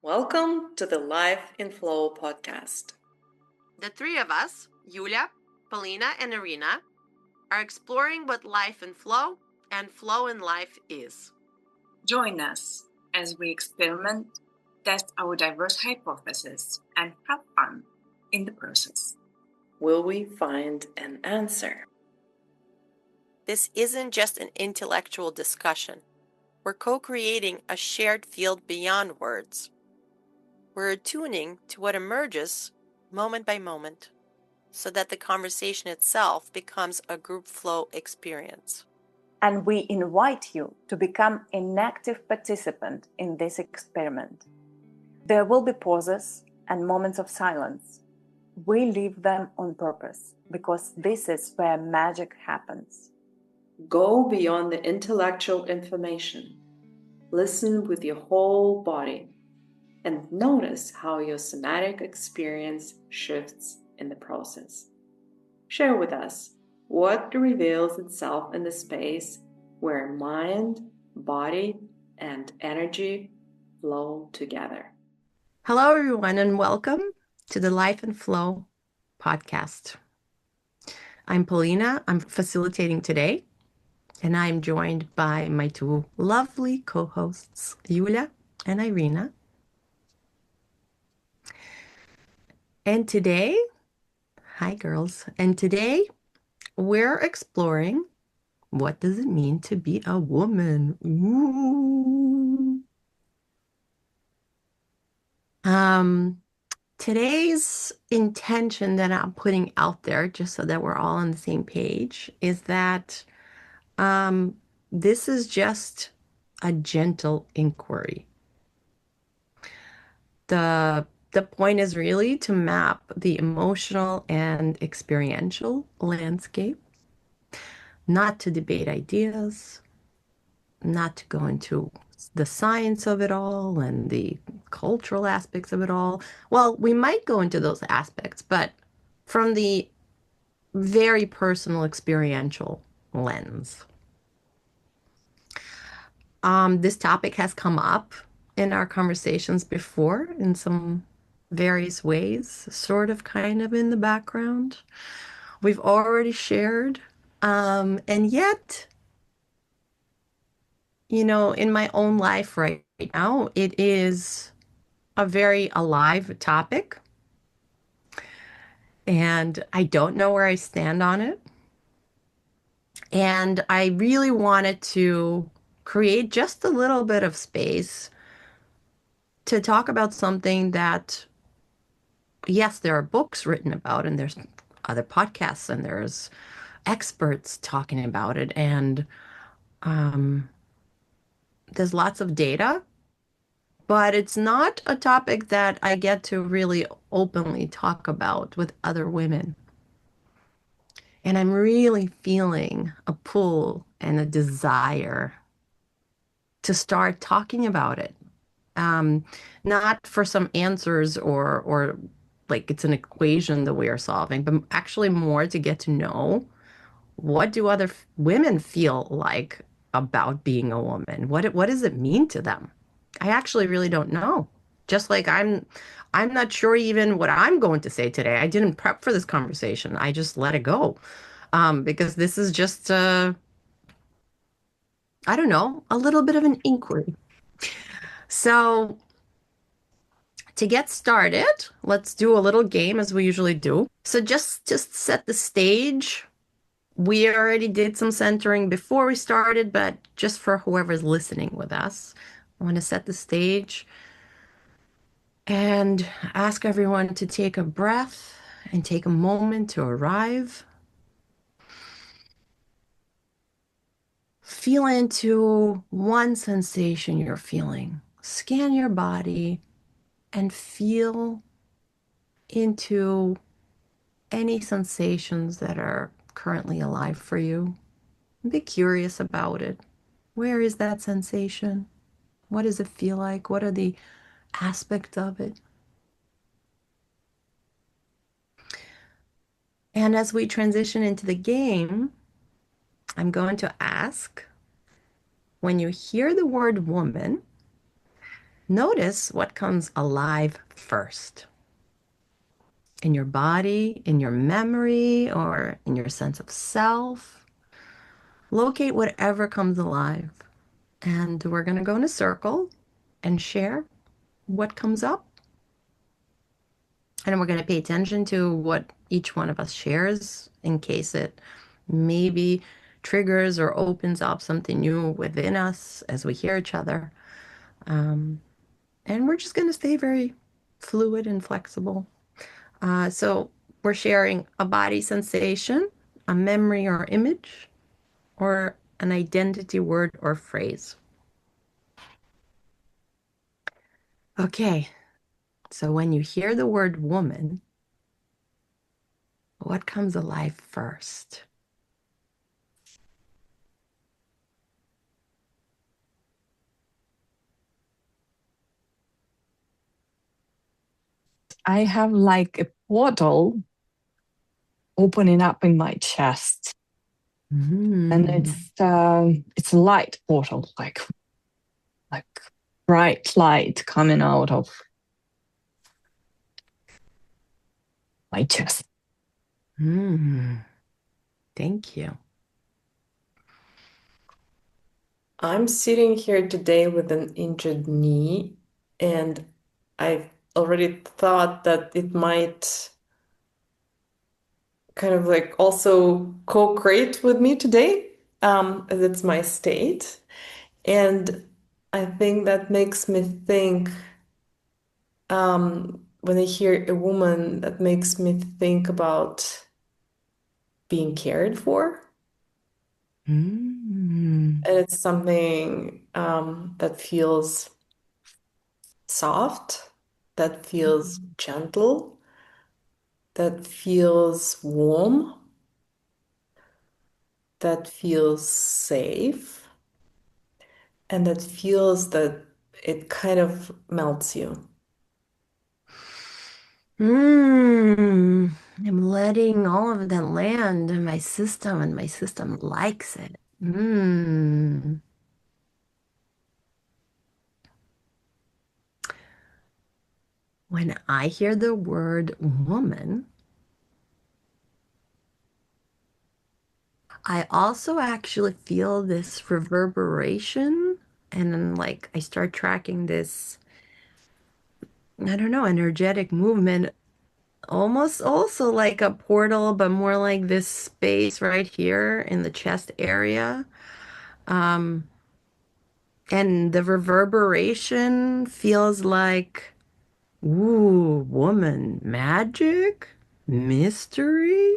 Welcome to the Life in Flow podcast. The three of us, Yulia, Polina, and Irina, are exploring what life in flow and flow in life is. Join us as we experiment, test our diverse hypotheses, and have fun in the process. Will we find an answer? This isn't just an intellectual discussion. We're co-creating a shared field beyond words. We're attuning to what emerges moment by moment so that the conversation itself becomes a group flow experience. And we invite you to become an active participant in this experiment. There will be pauses and moments of silence. We leave them on purpose because this is where magic happens. Go beyond the intellectual information. Listen with your whole body and notice how your somatic experience shifts in the process. Share with us what reveals itself in the space where mind, body, and energy flow together. Hello, everyone, and welcome to the Life in Flow podcast. I'm Polina. I'm facilitating today, and I'm joined by my two lovely co-hosts, Yulia and Irina. And today, hi girls, and today we're exploring what does it mean to be a woman. Ooh. Today's intention that I'm putting out there, just so that we're all on the same page, is that this is just a gentle inquiry. The point is really to map the emotional and experiential landscape, not to debate ideas, not to go into the science of it all and the cultural aspects of it all. Well, we might go into those aspects, but from the very personal experiential lens. This topic has come up in our conversations before in some various ways, sort of kind of in the background. We've already shared, and yet, in my own life right now, it is a very alive topic, and I don't know where I stand on it. And I really wanted to create just a little bit of space to talk about something that, yes, there are books written about, and there's other podcasts, and there's experts talking about it, and there's lots of data, but it's not a topic that I get to really openly talk about with other women. And I'm really feeling a pull and a desire to start talking about it. Not for some answers or like it's an equation that we are solving, but actually more to get to know what do other women feel like about being a woman? What does it mean to them? I actually really don't know. Just like I'm not sure even what I'm going to say today. I didn't prep for this conversation. I just let it go. Because this is just I don't know, a little bit of an inquiry. So to get started, let's do a little game as we usually do. So just set the stage. We already did some centering before we started, but just for whoever's listening with us, I want to set the stage and ask everyone to take a breath and take a moment to arrive. Feel into one sensation you're feeling. Scan your body and feel into any sensations that are currently alive for you. Be curious about it. Where is that sensation? What does it feel like? What are the aspects of it? And as we transition into the game, I'm going to ask, when you hear the word woman, notice what comes alive first in your body, in your memory, or in your sense of self. Locate whatever comes alive. And we're going to go in a circle and share what comes up. And we're going to pay attention to what each one of us shares in case it maybe triggers or opens up something new within us as we hear each other. And we're just going to stay very fluid and flexible. So we're sharing a body sensation, a memory or image, or an identity word or phrase. Okay, so when you hear the word woman, what comes alive first? I have like a portal opening up in my chest. And it's a light portal, like bright light coming out of my chest. Thank you. I'm sitting here today with an injured knee, and I've already thought that it might kind of like also co-create with me today, as it's my state. And I think that makes me think, when I hear a woman, that makes me think about being cared for. And it's something that feels soft, that feels gentle, that feels warm, that feels safe, and that feels that it kind of melts you. I'm letting all of that land in my system, and my system likes it. When I hear the word woman, I also actually feel this reverberation, and then like I start tracking this, I don't know, energetic movement, almost also like a portal, but more like this space right here in the chest area. And the reverberation feels like, ooh, woman, magic, mystery,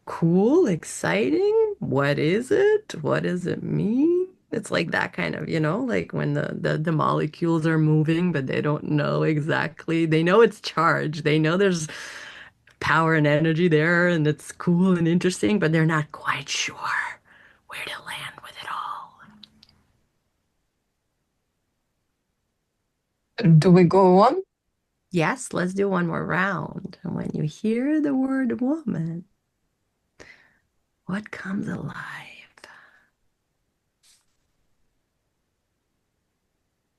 cool, exciting. What is it? What does it mean? It's like that kind of, like when the molecules are moving, but they don't know exactly. They know it's charged. They know there's power and energy there, and it's cool and interesting, but they're not quite sure where to land with it all. Do we go on? Yes, let's do one more round. And when you hear the word woman, what comes alive?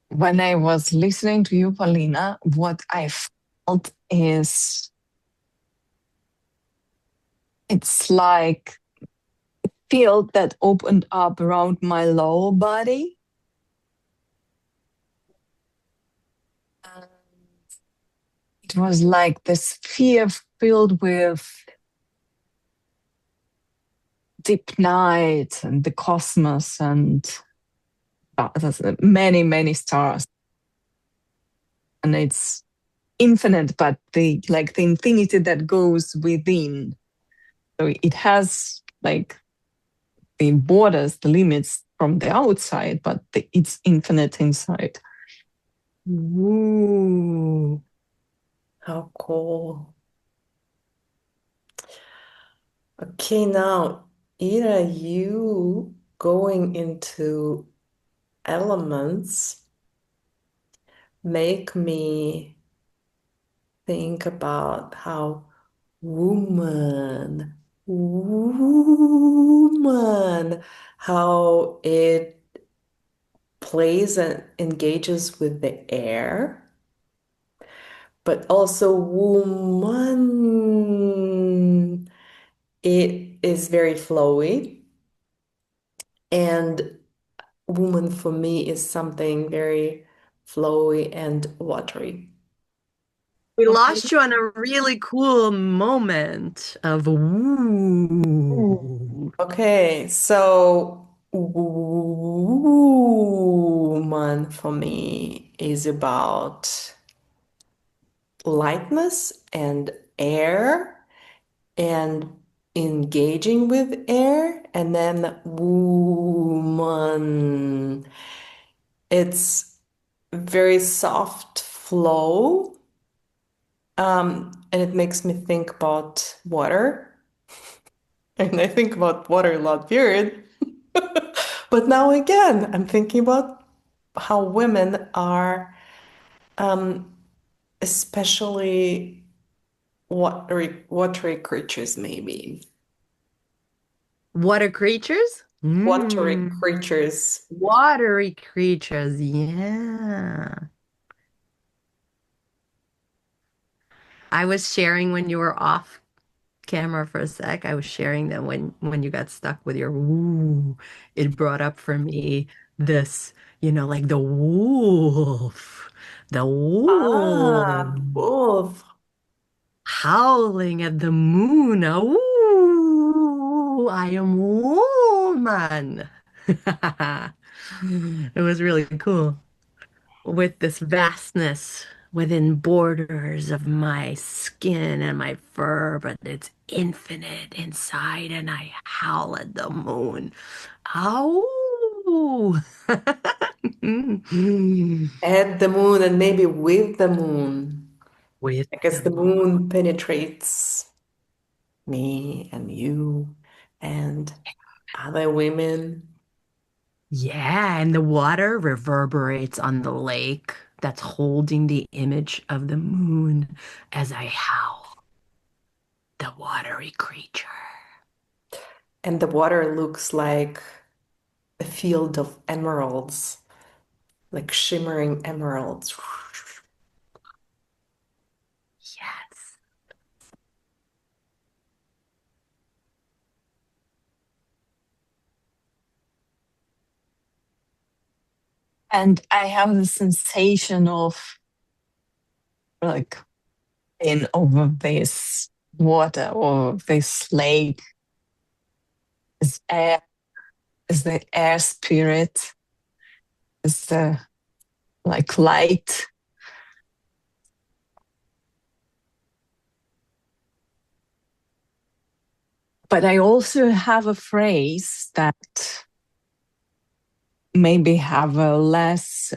When I was listening to you, Paulina, what I felt is it's like a field that opened up around my lower body. And it was like the sphere filled with deep night and the cosmos and many, many stars. And it's infinite, but the infinity that goes within. So it has like the borders, the limits from the outside, but it's infinite inside. Ooh. How cool. Okay, now, Ira, you going into elements make me think about how woman, how it plays and engages with the air, but also woman, it is very flowy. And woman for me is something very flowy and watery. We lost you on a really cool moment of ooh. Okay, so woman for me is about lightness and air and engaging with air, and then woman, it's very soft flow, and it makes me think about water. And I think about water a lot, period. But now again, I'm thinking about how women are, especially watery creatures, maybe. Water creatures? Watery creatures. Watery creatures, yeah. I was sharing when you were off camera for a sec. I was sharing that when you got stuck with your woo, it brought up for me this, like the wolf Ah, wolf. howling at the moon. Ooh, I am woman. It was really cool. With this vastness within borders of my skin and my fur, but it's infinite inside, and I howl at the moon. Ow! At the moon and maybe with the moon. With Because the the moon. moon penetrates me and you and other women. Yeah, and the water reverberates on the lake that's holding the image of the moon as I howl, the watery creature. And the water looks like a field of emeralds, like shimmering emeralds. Yes. And I have the sensation of like in over this water or this lake is air, is the air spirit, is the like light. But I also have a phrase that maybe have a less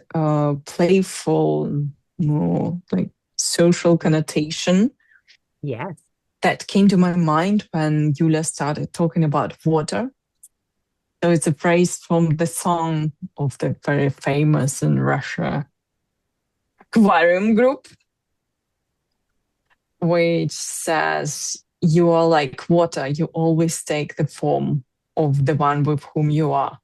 playful, more like social connotation Yes. that came to my mind when Yulia started talking about water. So it's a phrase from the song of the very famous in Russia Aquarium Group, which says, "You are like water, you always take the form of the one with whom you are."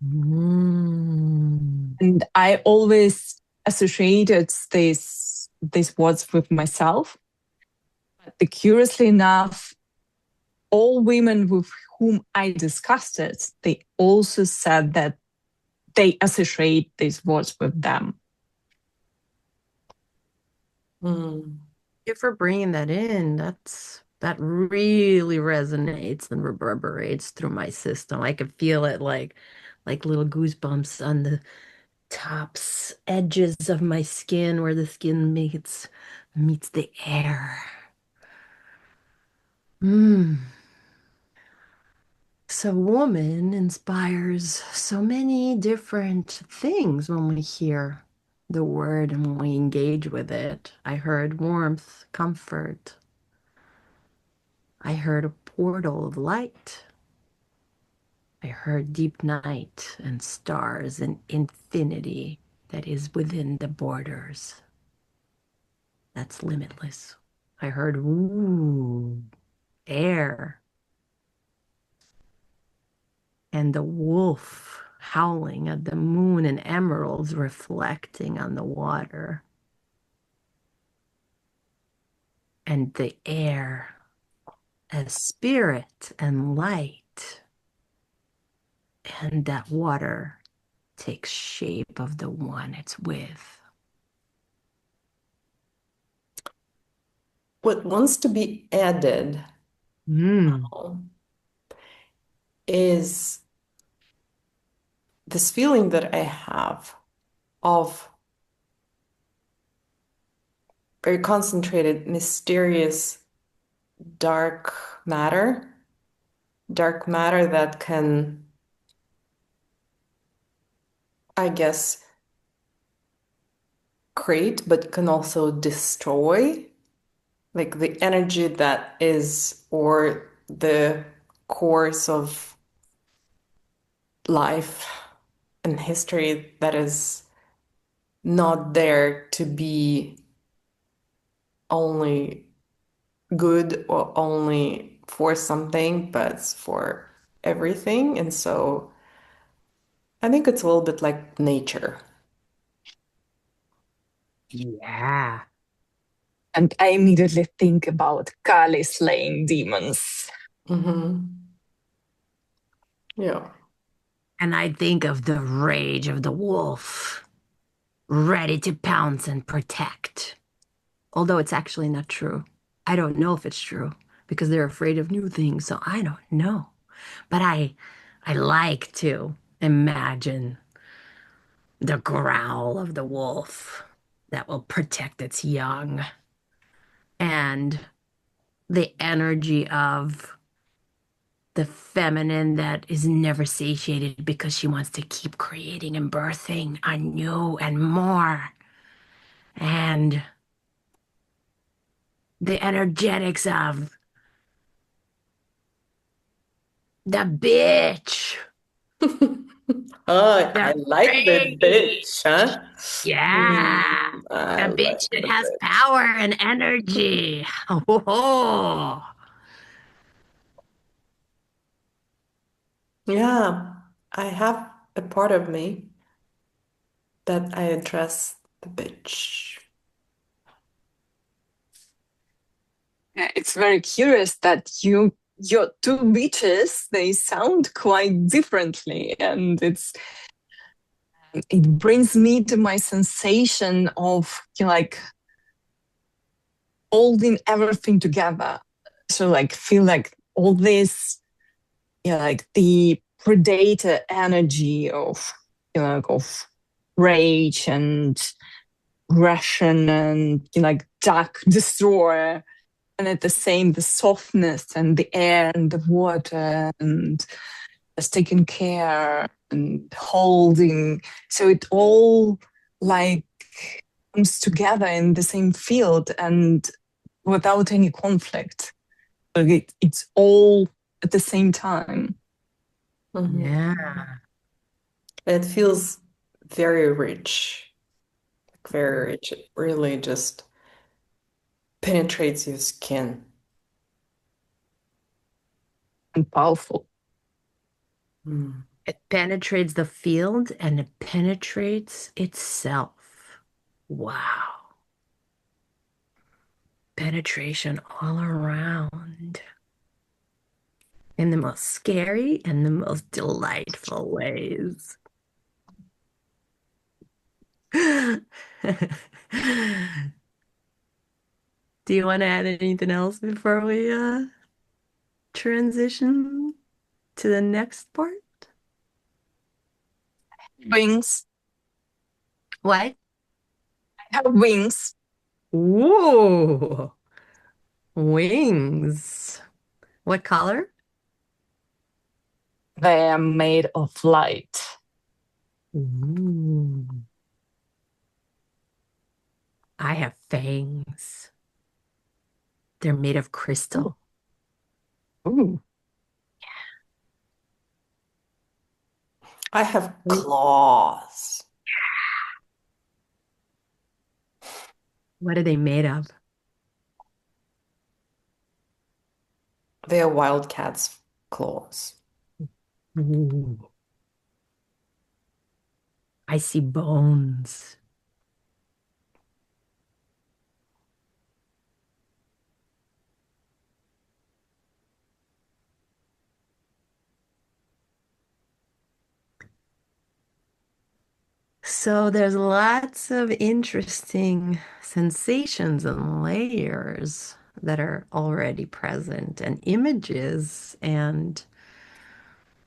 Mm. And I always associated these words with myself. But curiously enough, all women with whom I discussed it, they also said that they associate these words with them. Mm. Thank you for bringing that in. That really resonates and reverberates through my system. I could feel it like little goosebumps on the tops, edges of my skin where the skin meets the air. Mm. So woman inspires so many different things when we hear the word and when we engage with it. I heard warmth, comfort. I heard a portal of light. I heard deep night and stars and infinity that is within the borders. That's limitless. I heard ooh, air, and the wolf howling at the moon and emeralds reflecting on the water. And the air as spirit and light. And that water takes shape of the one it's with. What wants to be added is this feeling that I have of very concentrated, mysterious, dark matter that can, I guess, create, but can also destroy. Like the energy that is, or the course of life and history that is not there to be only good or only for something, but for everything. And so I think it's a little bit like nature. Yeah. And I immediately think about Kali slaying demons. Yeah. And I think of the rage of the wolf, ready to pounce and protect. Although it's actually not true. I don't know if it's true because they're afraid of new things, so I don't know. But I like to imagine the growl of the wolf that will protect its young and the energy of the feminine that is never satiated because she wants to keep creating and birthing anew and more. And the energetics of the bitch. Oh, I The like the rage. bitch, huh? Yeah. I The like bitch that the has bitch. power and energy. Oh. Yeah, I have a part of me that I address the bitch. Yeah, it's very curious that your two beaches, they sound quite differently, and it brings me to my sensation of like holding everything together. So like feel like all this, like the predator energy of of rage and aggression and like dark destroyer, and at the same the softness and the air and the water and just taking care and holding. So it all like comes together in the same field and without any conflict. It's all at the same time. Yeah. It feels very rich, very rich. It really just penetrates your skin. And powerful. It penetrates the field and it penetrates itself. Wow. Penetration all around in the most scary and the most delightful ways. Do you want to add anything else before we transition to the next part? Wings. What? Have wings. Ooh, wings. What color? They are made of light. Ooh. I have fangs. They're made of crystal. Ooh. I have claws. What are they made of? They are wildcats' claws. Ooh. I see bones. So there's lots of interesting sensations and layers that are already present, and images and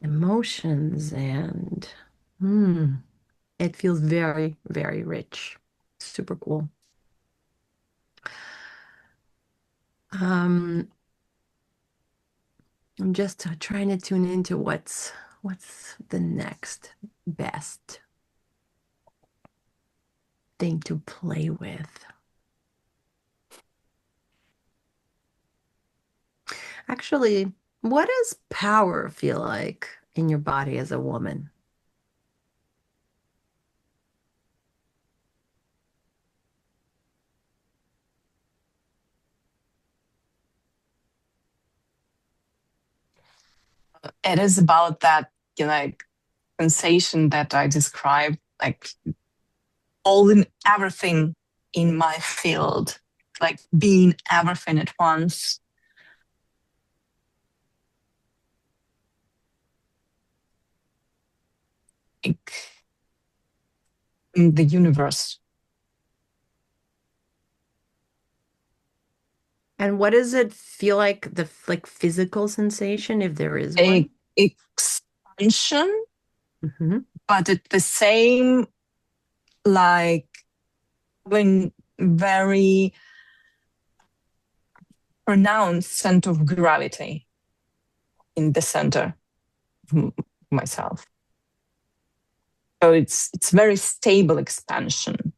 emotions, and it feels very, very rich. Super cool. I'm just trying to tune into what's the next best thing to play with. Actually, what does power feel like in your body as a woman? It is about that, like sensation that I described, like all in everything in my field, like being everything at once. Like in the universe. And what does it feel like, the like physical sensation, if there is A one? expansion, Mm-hmm. but at the same, like when very pronounced center of gravity in the center of myself. So it's very stable expansion.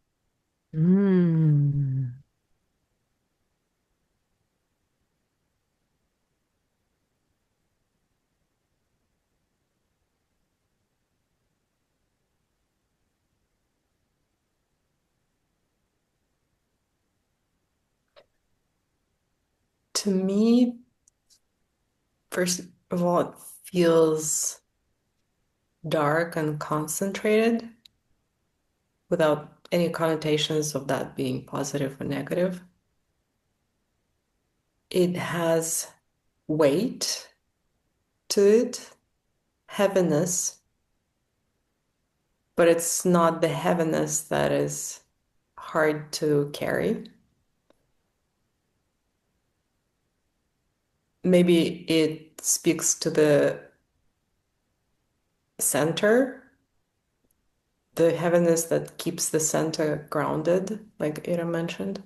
Mm. To me, first of all, it feels dark and concentrated without any connotations of that being positive or negative. It has weight to it, heaviness, but it's not the heaviness that is hard to carry. Maybe it speaks to the center, the heaviness that keeps the center grounded, like Ira mentioned.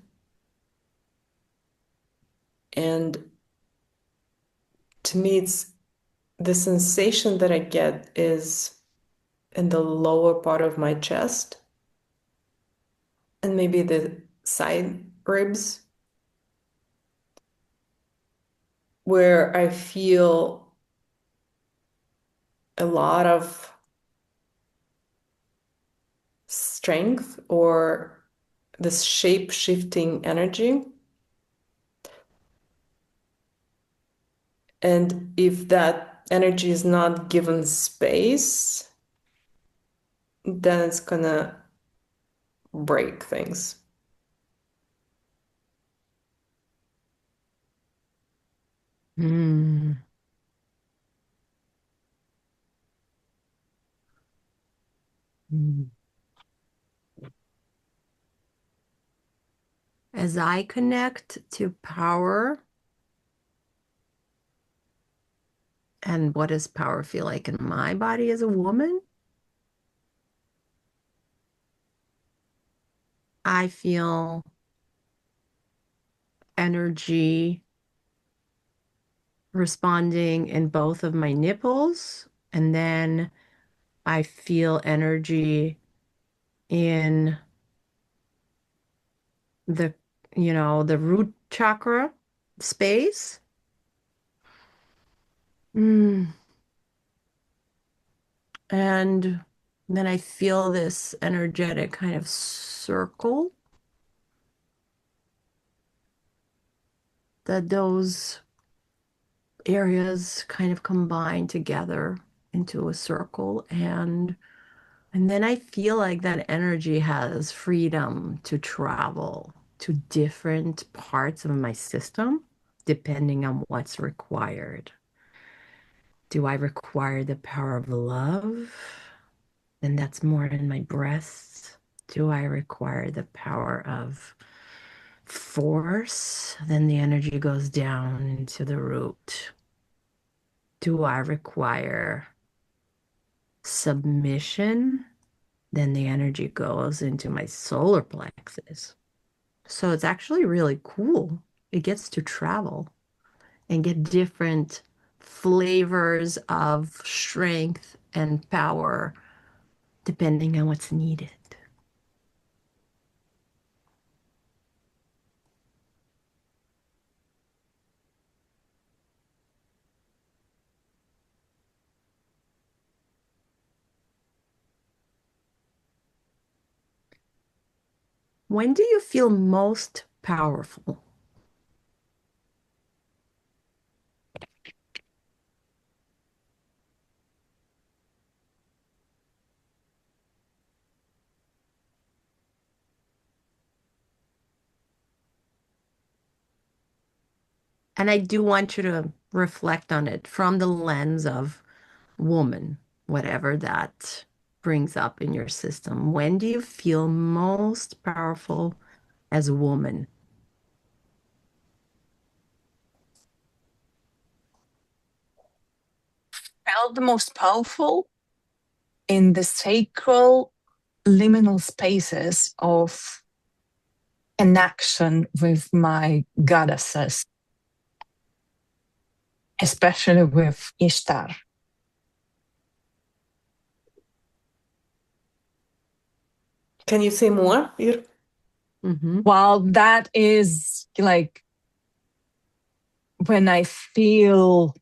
And to me, it's the sensation that I get is in the lower part of my chest and maybe the side ribs, where I feel a lot of strength or this shape shifting energy. And if that energy is not given space, then it's gonna break things. Mm. Mm. As I connect to power, and what does power feel like in my body as a woman? I feel energy responding in both of my nipples, and then I feel energy in the, the root chakra space. Mm. And then I feel this energetic kind of circle that those areas kind of combine together into a circle. And And then I feel like that energy has freedom to travel to different parts of my system, depending on what's required. Do I require the power of love? Then that's more in my breasts. Do I require the power of force? Then the energy goes down into the root. Do I require submission? Then the energy goes into my solar plexus. So it's actually really cool. It gets to travel and get different flavors of strength and power depending on what's needed. When do you feel most powerful? And I do want you to reflect on it from the lens of woman, whatever that brings up in your system. When do you feel most powerful as a woman? Felt the most powerful in the sacral liminal spaces of connection with my goddesses, especially with Ishtar. Can you say more, Ir? Well, that is like when I feel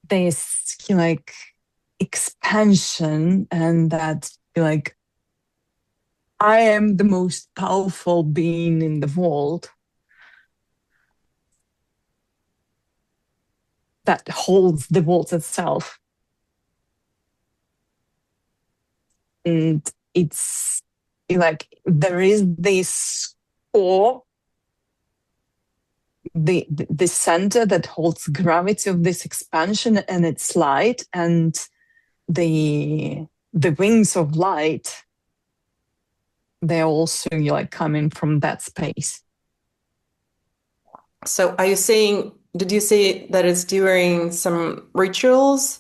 this like expansion and that like I am the most powerful being in the world that holds the world itself. And it's like there is this core, the center that holds gravity of this expansion and its light, and the wings of light, they're also like coming from that space. So are you saying, did you say that it's during some rituals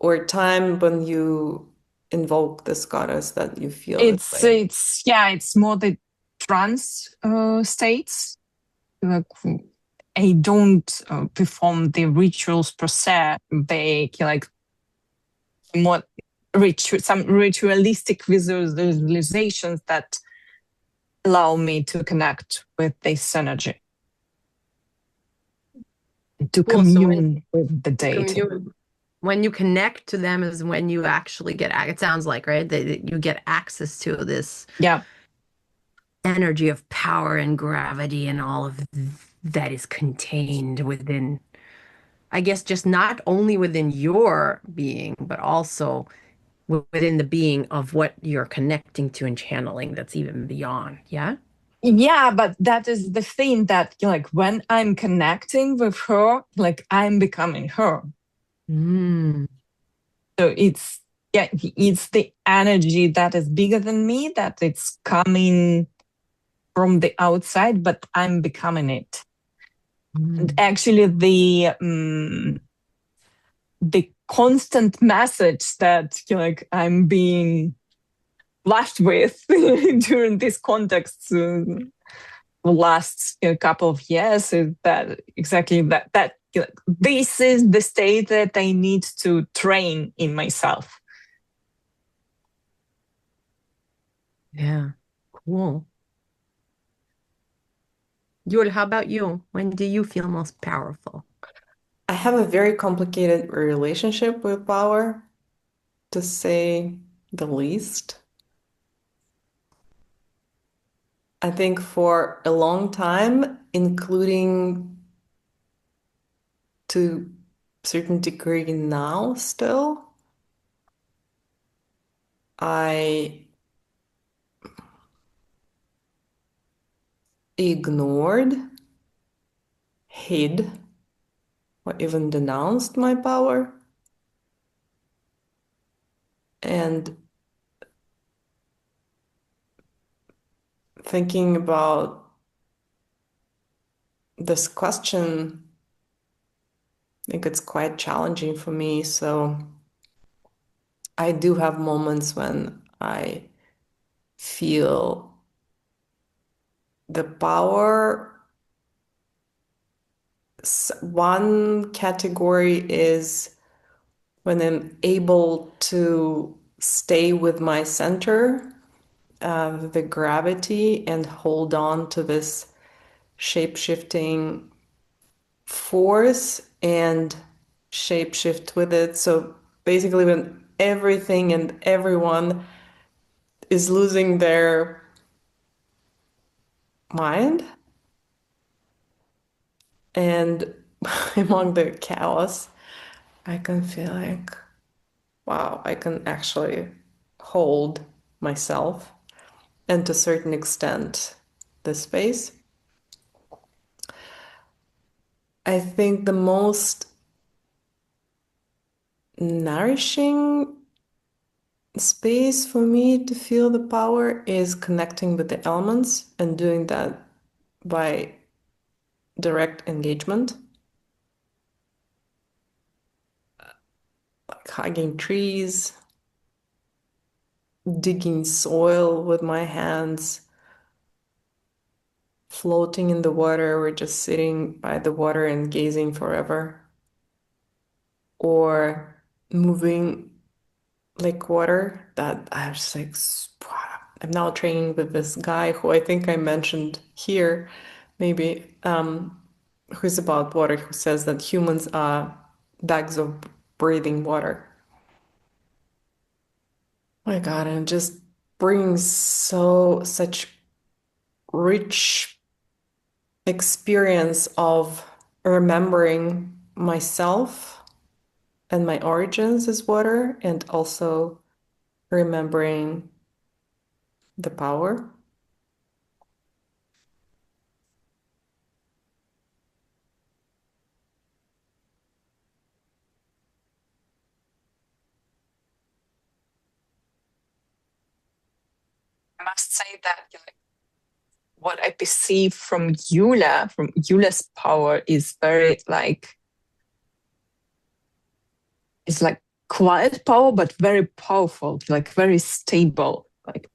or time when you invoke this goddess that you feel this way? It's more the trance states. Like I don't perform the rituals per se. They like more some ritualistic visualizations that allow me to connect with this energy, to commune with the deity. When you connect to them is when you actually get, it sounds like, right? That you get access to this energy of power and gravity and all of that is contained within, I guess, just not only within your being, but also within the being of what you're connecting to and channeling that's even beyond. Yeah? Yeah, but that is the thing that like when I'm connecting with her, like I'm becoming her. So it's the energy that is bigger than me, that it's coming from the outside, but I'm becoming it. And actually the constant message that like I'm being flashed with during this context the last couple of years is that exactly that this is the state that I need to train in myself. Yeah, cool. Yul, how about you? When do you feel most powerful? I have a very complicated relationship with power, to say the least. I think for a long time, including to a certain degree now still, I ignored, hid, or even denounced my power. And thinking about this question, I think it's quite challenging for me. So I do have moments when I feel the power. One category is when I'm able to stay with my center, the gravity, and hold on to this shape-shifting force and shape-shift with it. So basically, when everything and everyone is losing their mind and among the chaos, I can feel like, wow, I can actually hold myself and to a certain extent the space. I think the most nourishing space for me to feel the power is connecting with the elements and doing that by direct engagement, like hugging trees, digging soil with my hands, floating in the water or just sitting by the water and gazing forever, or moving like water. That I was just like, I'm now training with this guy who I think I mentioned here, maybe, who's about water, who says that humans are bags of breathing water. My God, and it just brings such rich experience of remembering myself and my origins as water, and also remembering the power. I must say that like, what I perceive from Eula's power is very like, it's like quiet power, but very powerful, like very stable. Like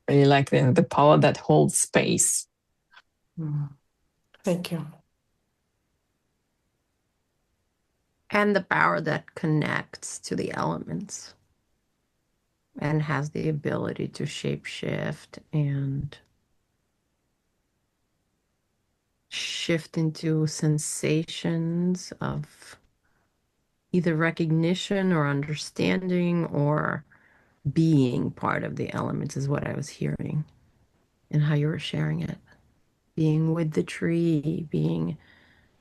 really like the power that holds space. Thank you. And the power that connects to the elements and has the ability to shapeshift and shift into sensations of either recognition or understanding or being part of the elements is what I was hearing and how you were sharing it. Being with the tree, being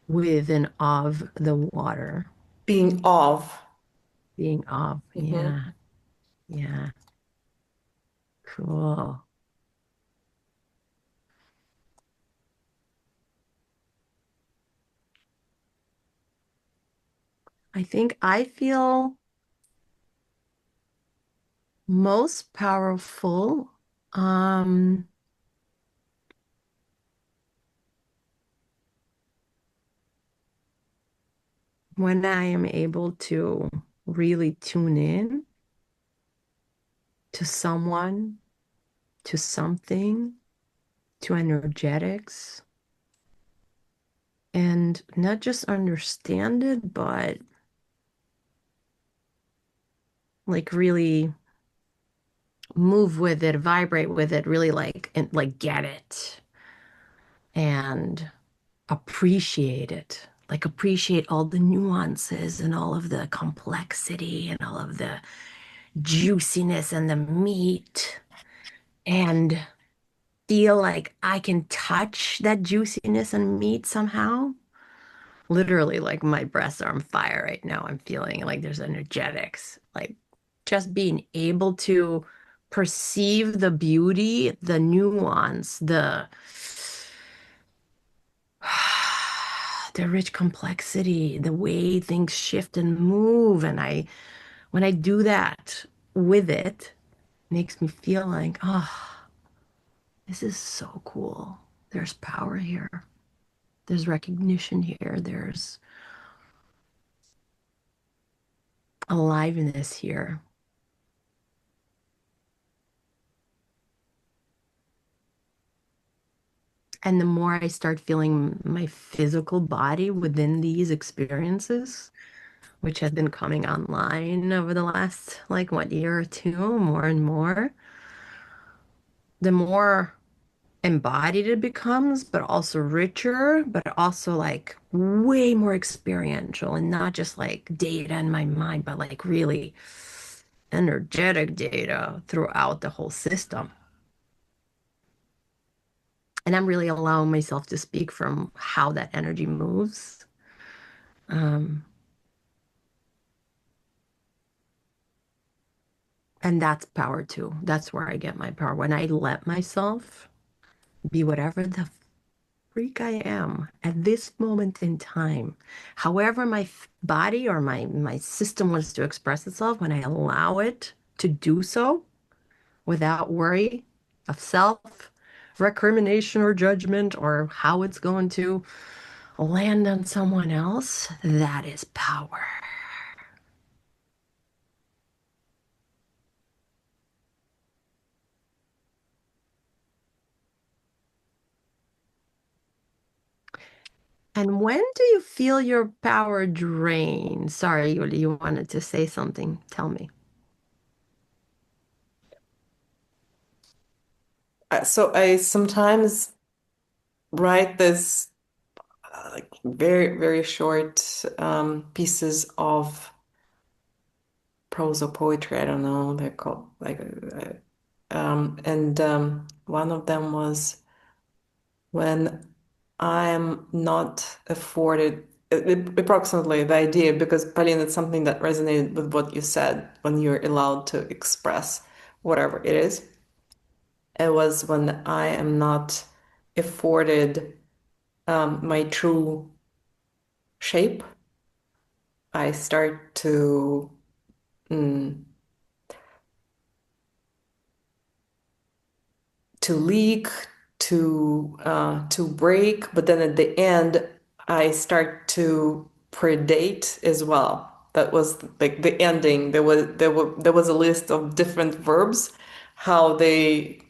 with and of the water. Being of. Being of, yeah. Yeah. Cool. I think I feel most powerful when I am able to really tune in to someone, to something, to energetics, and not just understand it, but like really move with it, vibrate with it, really like and like get it and appreciate it. Like appreciate all the nuances and all of the complexity and all of the juiciness and the meat and feel like I can touch that juiciness and meat somehow. Literally, like my breasts are on fire right now. I'm feeling like there's energetics, like just being able to perceive the beauty, the nuance, the the rich complexity, the way things shift and move. And when I do that with it, makes me feel like, oh, this is so cool. There's power here. There's recognition here. There's aliveness here. And the more I start feeling my physical body within these experiences, which has been coming online over the last, like, what, year or two, more and more, the more embodied it becomes, but also richer, but also like way more experiential and not just like data in my mind, but like really energetic data throughout the whole system. And I'm really allowing myself to speak from how that energy moves. And that's power too. That's where I get my power. When I let myself be whatever the freak I am at this moment in time, however my body or my system wants to express itself, when I allow it to do so without worry of self recrimination or judgment or how it's going to land on someone else, that is power. And when do you feel your power drain? Sorry, you wanted to say something. Tell me. So I sometimes write this like very, very short pieces of prose or poetry. I don't know. They're called like, and one of them was when I'm not afforded approximately the idea, because Pauline, it's something that resonated with what you said when you're allowed to express whatever it is. It was when I am not afforded my true shape, I start mm, to leak, to break, but then at the end, I start to predate as well. That was like the ending. There was a list of different verbs, how they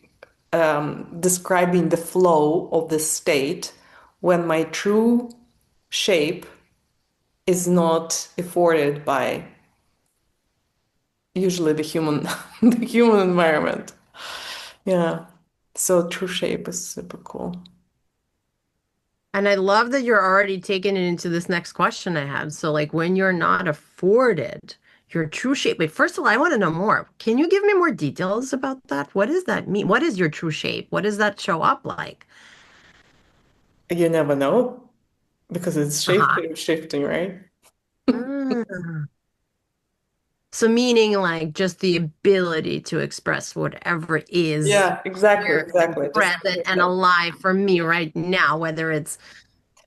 describing the flow of the state when my true shape is not afforded by usually the human the human environment. Yeah. So true shape is super cool. And I love that you're already taking it into this next question I had. So, like, when you're not afforded your true shape, but first of all, I want to know more. Can you give me more details about that? What does that mean? What is your true shape? What does that show up like? You never know because it's Uh-huh. shifting, right? Mm. So, meaning like just the ability to express whatever is Yeah, exactly, here and exactly. Just present and alive for me right now, whether it's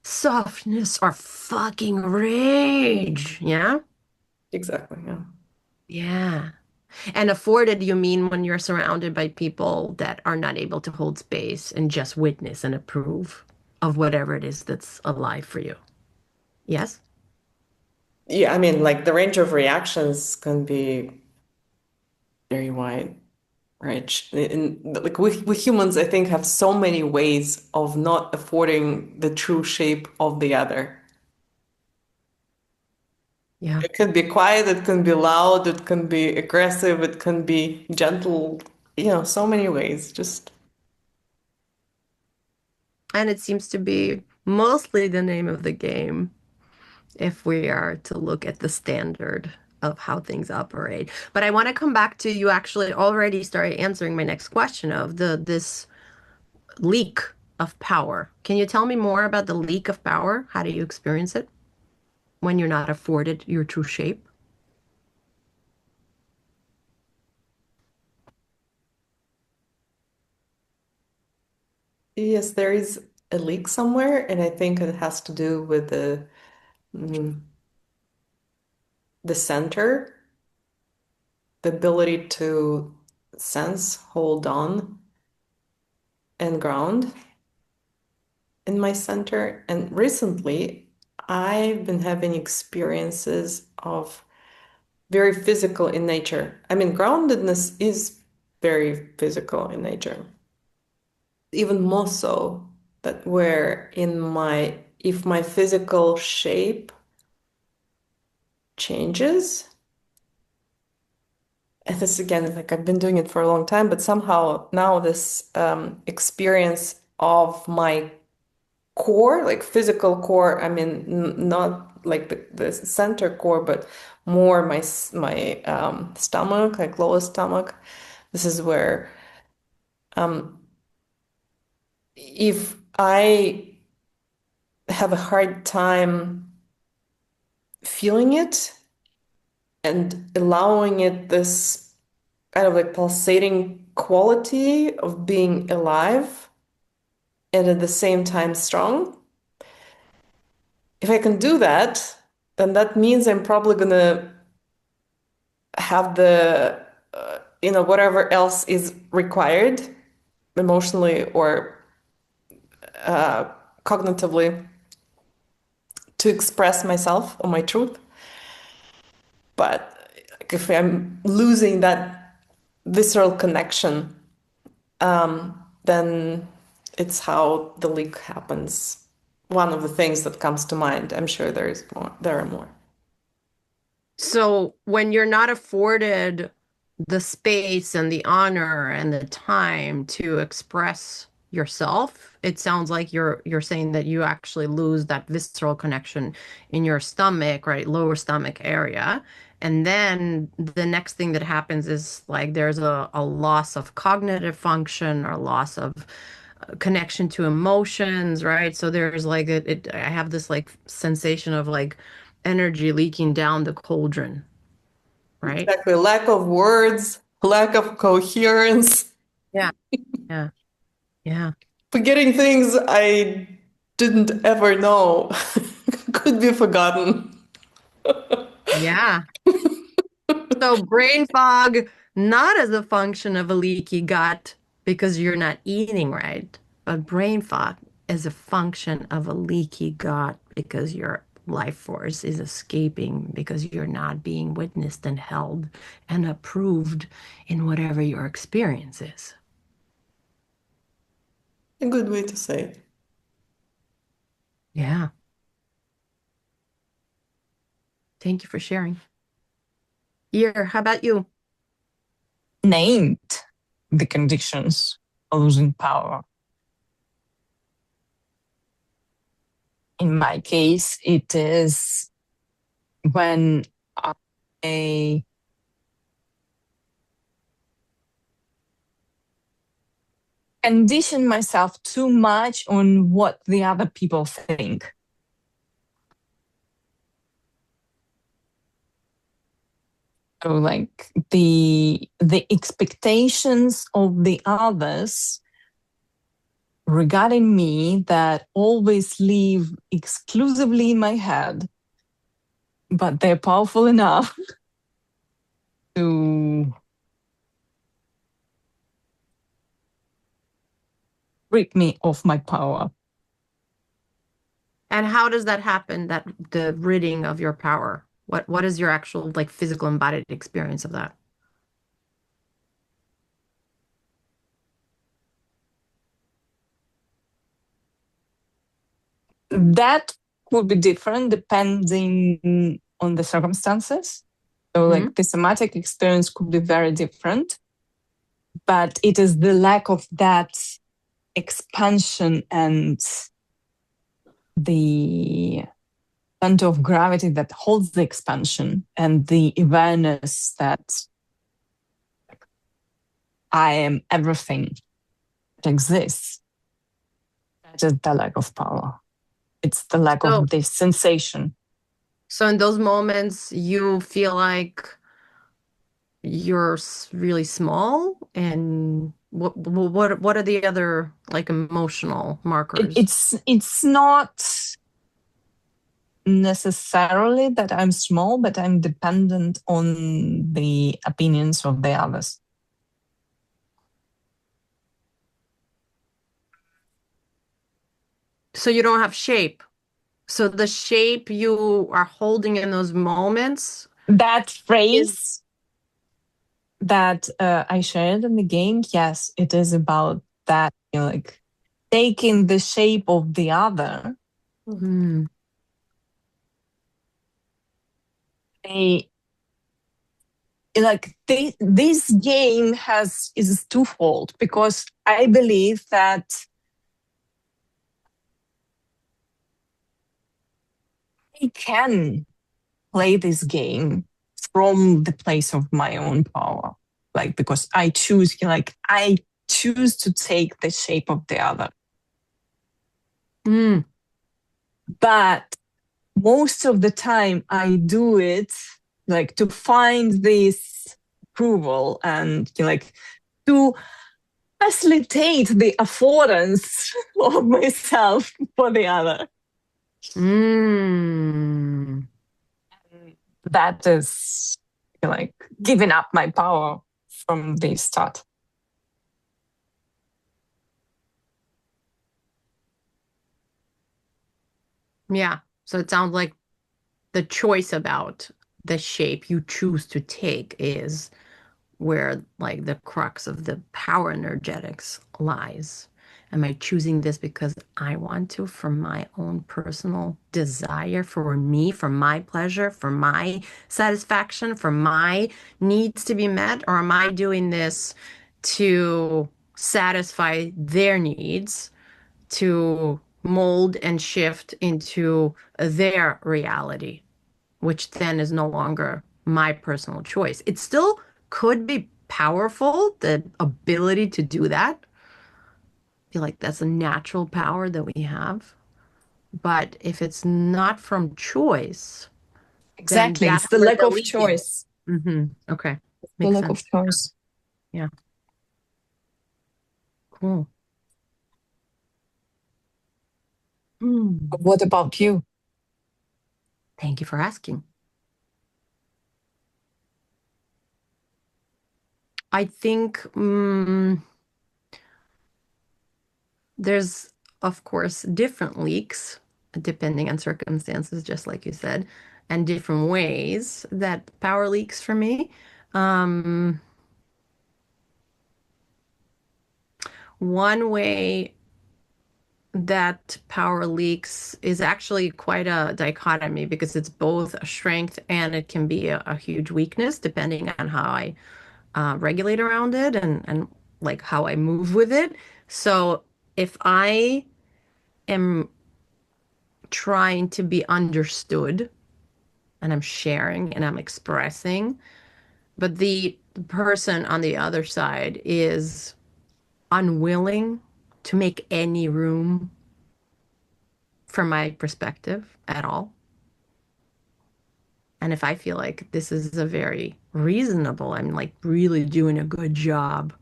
softness or fucking rage. Yeah. exactly, yeah. Yeah. And afforded, you mean when you're surrounded by people that are not able to hold space and just witness and approve of whatever it is that's alive for you. Yes? Yeah, I mean, like the range of reactions can be very wide, right? Like we humans, I think, have so many ways of not affording the true shape of the other. Yeah. It can be quiet, it can be loud, it can be aggressive, it can be gentle, so many ways. Just And it seems to be mostly the name of the game if we are to look at the standard of how things operate. But I want to come back to you actually already started answering my next question of this leak of power. Can you tell me more about the leak of power? How do you experience it when you're not afforded your true shape? Yes, there is a leak somewhere, and I think it has to do with the center, the ability to sense, hold on, and ground in my center. And recently, I've been having experiences of very physical in nature. I mean, groundedness is very physical in nature. Even more so that where if my physical shape changes, and this again, like I've been doing it for a long time, but somehow now this experience of my core, like physical core, I mean, not like the center core, but more my stomach, like lower stomach. This is where if I have a hard time feeling it and allowing it this kind of like pulsating quality of being alive and at the same time strong. If I can do that, then that means I'm probably gonna have the whatever else is required emotionally or cognitively to express myself or my truth. But like, if I'm losing that visceral connection, then it's how the leak happens. One of the things that comes to mind. I'm sure there is more. There are more. So when you're not afforded the space and the honor and the time to express yourself, it sounds like you're saying that you actually lose that visceral connection in your stomach, right? Lower stomach area. And then the next thing that happens is like there's a loss of cognitive function or loss of connection to emotions, right? So there's like I have this like sensation of like energy leaking down the cauldron, right? Exactly. Lack of words, lack of coherence, Yeah. Yeah. Yeah. forgetting things I didn't ever know could be forgotten. Yeah. So brain fog, not as a function of a leaky gut because you're not eating right, but brain fog is a function of a leaky gut because your life force is escaping because you're not being witnessed and held and approved in whatever your experience is. A good way to say it. Yeah. Thank you for sharing. Here, how about you? Named the conditions of losing power. In my case, it is when I condition myself too much on what the other people think. So like the expectations of the others regarding me that always live exclusively in my head, but they're powerful enough to rid me of my power. And how does that happen, that the ridding of your power? What is your actual like physical embodied experience of that? That could be different depending on the circumstances. So like the somatic experience could be very different, but it is the lack of that expansion and the center of gravity that holds the expansion and the awareness that I am everything that exists. That is the lack of power. It's the lack of this sensation. So in those moments, you feel like you're really small and What are the other like emotional markers? It's not necessarily that I'm small, but I'm dependent on the opinions of the others. So you don't have shape. So the shape you are holding in those moments That is phrase that I shared in the game, yes, it is about that, like taking the shape of the other. Hmm. Like this game is twofold, because I believe that I can play this game from the place of my own power, like because I choose to take the shape of the other. Mm. But most of the time I do it like to find this approval and like to facilitate the affordance of myself for the other. Mm. That is like giving up my power from the start. Yeah. So it sounds like the choice about the shape you choose to take is where like the crux of the power energetics lies. Am I choosing this because I want to, for my own personal desire, for me, for my pleasure, for my satisfaction, for my needs to be met? Or am I doing this to satisfy their needs, to mold and shift into their reality, which then is no longer my personal choice? It still could be powerful, the ability to do that. I feel like that's a natural power that we have. But if it's not from choice, then Exactly. that's It's the where lack the of leak is. choice. Okay. The Makes lack sense. of choice. Yeah. Cool. What about you? Thank you for asking. I think there's, of course, different leaks depending on circumstances, just like you said, and different ways that power leaks for me. Um, One way that power leaks is actually quite a dichotomy because it's both a strength and it can be a huge weakness depending on how I regulate around it and like how I move with it. So if I am trying to be understood and I'm sharing and I'm expressing, but the person on the other side is unwilling to make any room for my perspective at all. And if I feel like this is a very reasonable, I'm like really doing a good job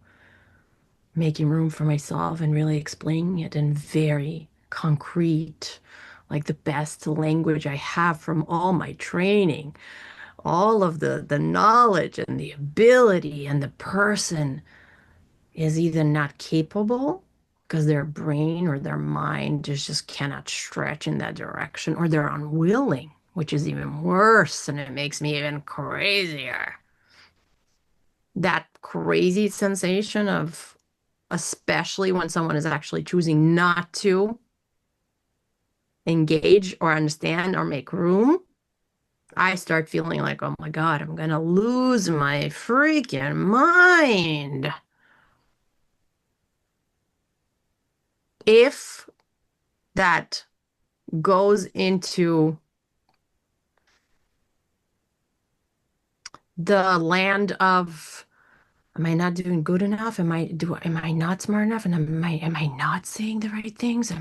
making room for myself and really explaining it in very concrete, like the best language I have from all my training, all of the knowledge and the ability, and the person is either not capable because their brain or their mind just cannot stretch in that direction, or they're unwilling, which is even worse, and it makes me even crazier. That crazy sensation of, especially when someone is actually choosing not to engage or understand or make room, I start feeling like, oh my God, I'm gonna lose my freaking mind. If that goes into the land of, am I not doing good enough? Am I not smart enough? And am I not saying the right things?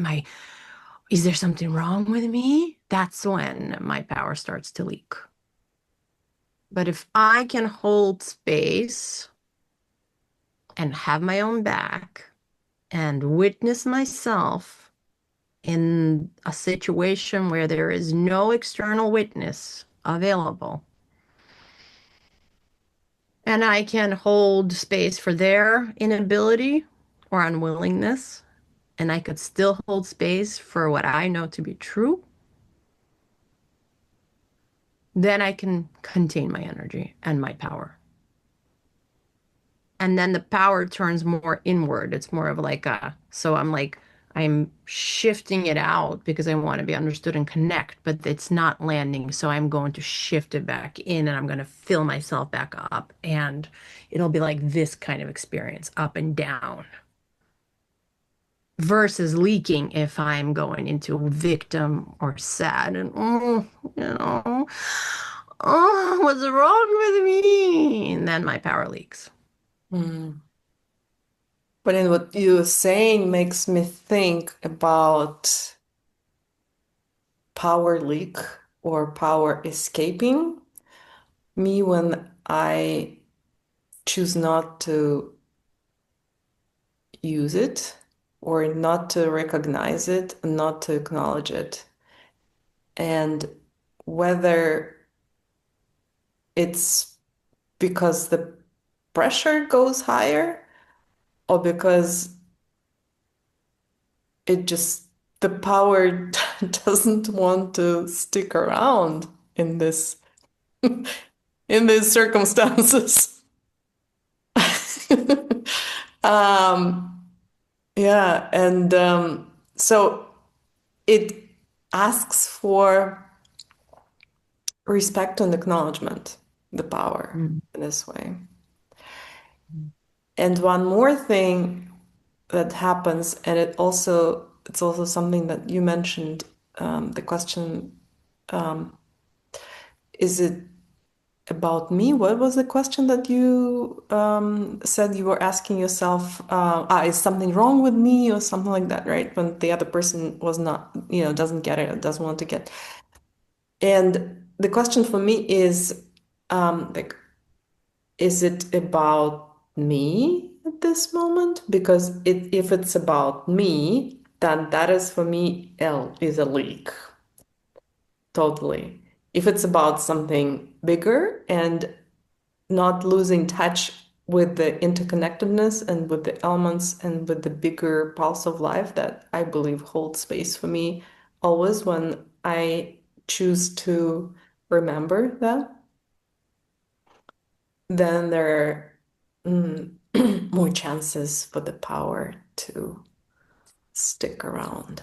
Is there something wrong with me? That's when my power starts to leak. But if I can hold space and have my own back and witness myself in a situation where there is no external witness available. And I can hold space for their inability or unwillingness, and I could still hold space for what I know to be true. Then I can contain my energy and my power. And then the power turns more inward. It's more of like I'm shifting it out because I want to be understood and connect, but it's not landing. So I'm going to shift it back in and I'm going to fill myself back up. And it'll be like this kind of experience, up and down, versus leaking if I'm going into victim or sad and, what's wrong with me? And then my power leaks. Mm. But in what you're saying makes me think about power leak or power escaping me when I choose not to use it or not to recognize it and not to acknowledge it. And whether it's because the pressure goes higher or because it just the power doesn't want to stick around in this in these circumstances. um, yeah, and so it asks for respect and acknowledgement, the power in this way. And one more thing that happens, and it's also something that you mentioned, the question, is it about me? What was the question that you said you were asking yourself? Is something wrong with me or something like that, right? When the other person was not, doesn't get it, doesn't want to get. And the question for me is, like, is it about me at this moment? Because if it's about me, then that is for me, is a leak. Totally. If it's about something bigger and not losing touch with the interconnectedness and with the elements and with the bigger pulse of life that I believe holds space for me always when I choose to remember that, then there are more chances for the power to stick around.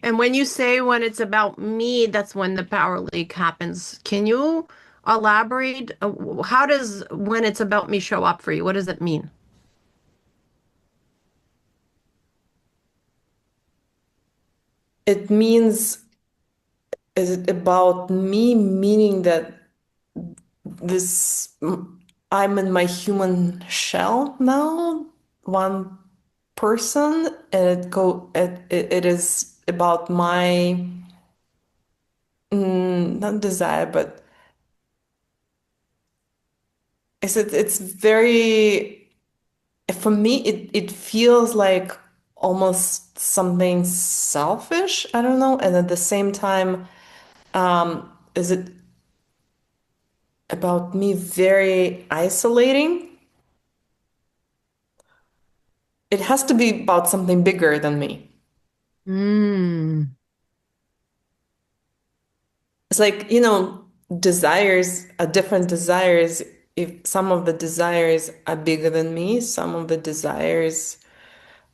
And when you say when it's about me, that's when the power leak happens. Can you elaborate? How does when it's about me show up for you? What does it mean? It means, is it about me, meaning that this I'm in my human shell now, one person, and it is about my not desire, but it's very, for me it feels like almost something selfish, I don't know, and at the same time, is it about me very isolating? It has to be about something bigger than me. Mm. It's like, desires are different desires. If some of the desires are bigger than me, some of the desires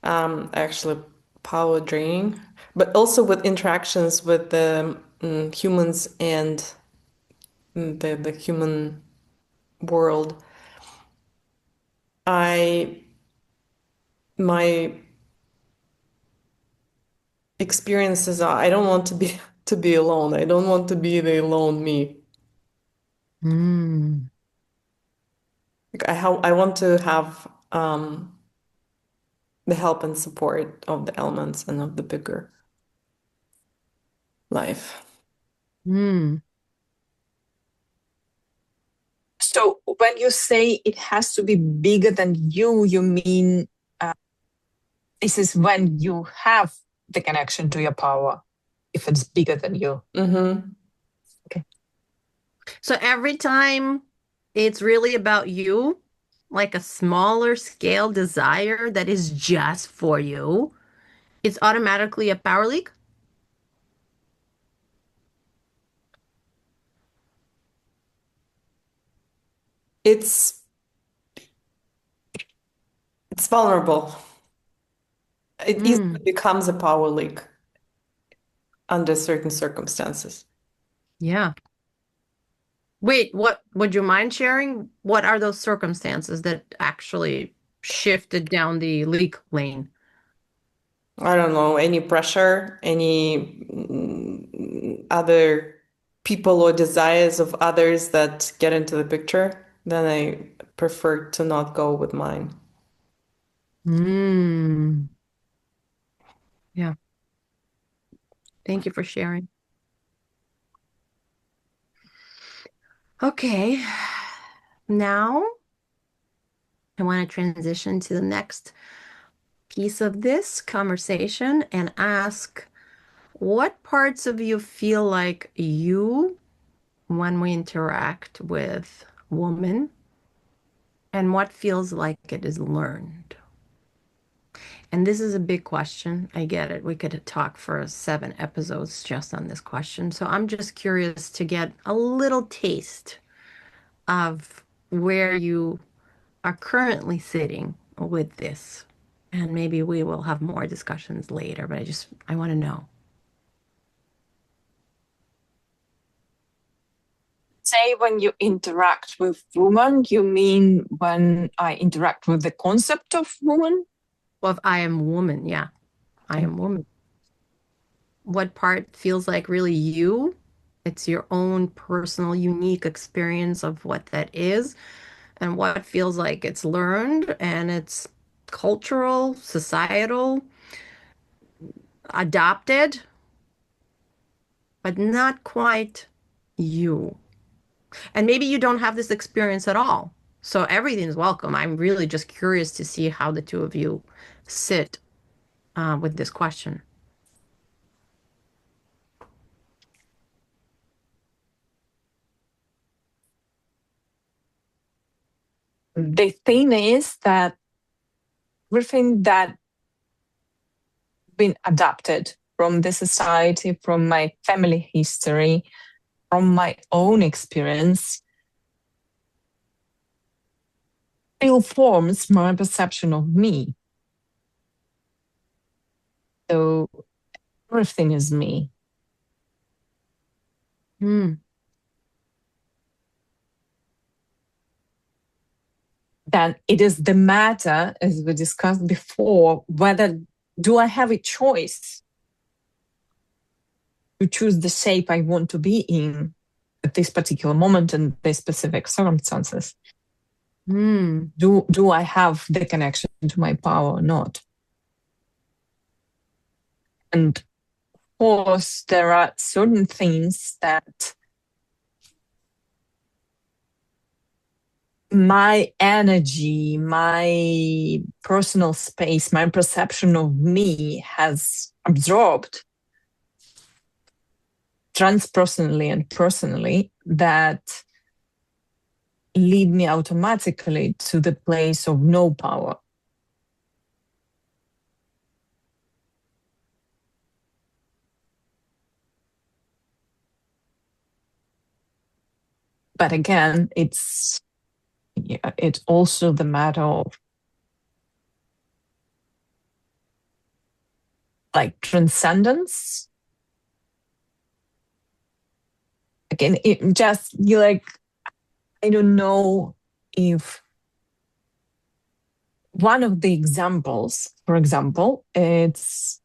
are actually power draining. But also with interactions with the humans and the human world, my experiences are, I don't want to be alone. I don't want to be the alone me. Mm. Like I want to have the help and support of the elements and of the bigger life. Mm. So when you say it has to be bigger than you mean this is when you have the connection to your power, if it's bigger than you. Mm-hmm. Okay. So every time it's really about you, like a smaller scale desire that is just for you, it's automatically a power leak? It's vulnerable. It easily becomes a power leak under certain circumstances. Yeah. Wait, what would you mind sharing? What are those circumstances that actually shifted down the leak lane? I don't know, any pressure, any other people or desires of others that get into the picture, then I prefer to not go with mine. Yeah. Thank you for sharing. Okay. Now I want to transition to the next piece of this conversation and ask what parts of you feel like you when we interact with women and what feels like it is learned. And this is a big question. I get it. We could talk for 7 episodes just on this question. So I'm just curious to get a little taste of where you are currently sitting with this. And maybe we will have more discussions later, but I want to know. Say when you interact with woman, you mean when I interact with the concept of woman? Well, if I am woman, yeah, I am woman. What part feels like really you? It's your own personal, unique experience of what that is, and what feels like it's learned and it's cultural, societal, adopted, but not quite you. And maybe you don't have this experience at all. So everything is welcome. I'm really just curious to see how the two of you sit with this question. The thing is that everything that been adapted from the society, from my family history, from my own experience, still forms my perception of me. So everything is me. Then it is the matter, as we discussed before, whether do I have a choice to choose the shape I want to be in at this particular moment and the specific circumstances? Do I have the connection to my power or not? And of course, there are certain things that my energy, my personal space, my perception of me has absorbed transpersonally and personally that lead me automatically to the place of no power. But again, it's also the matter of like transcendence. Again, it just you like, I don't know if one of the examples, for example, it's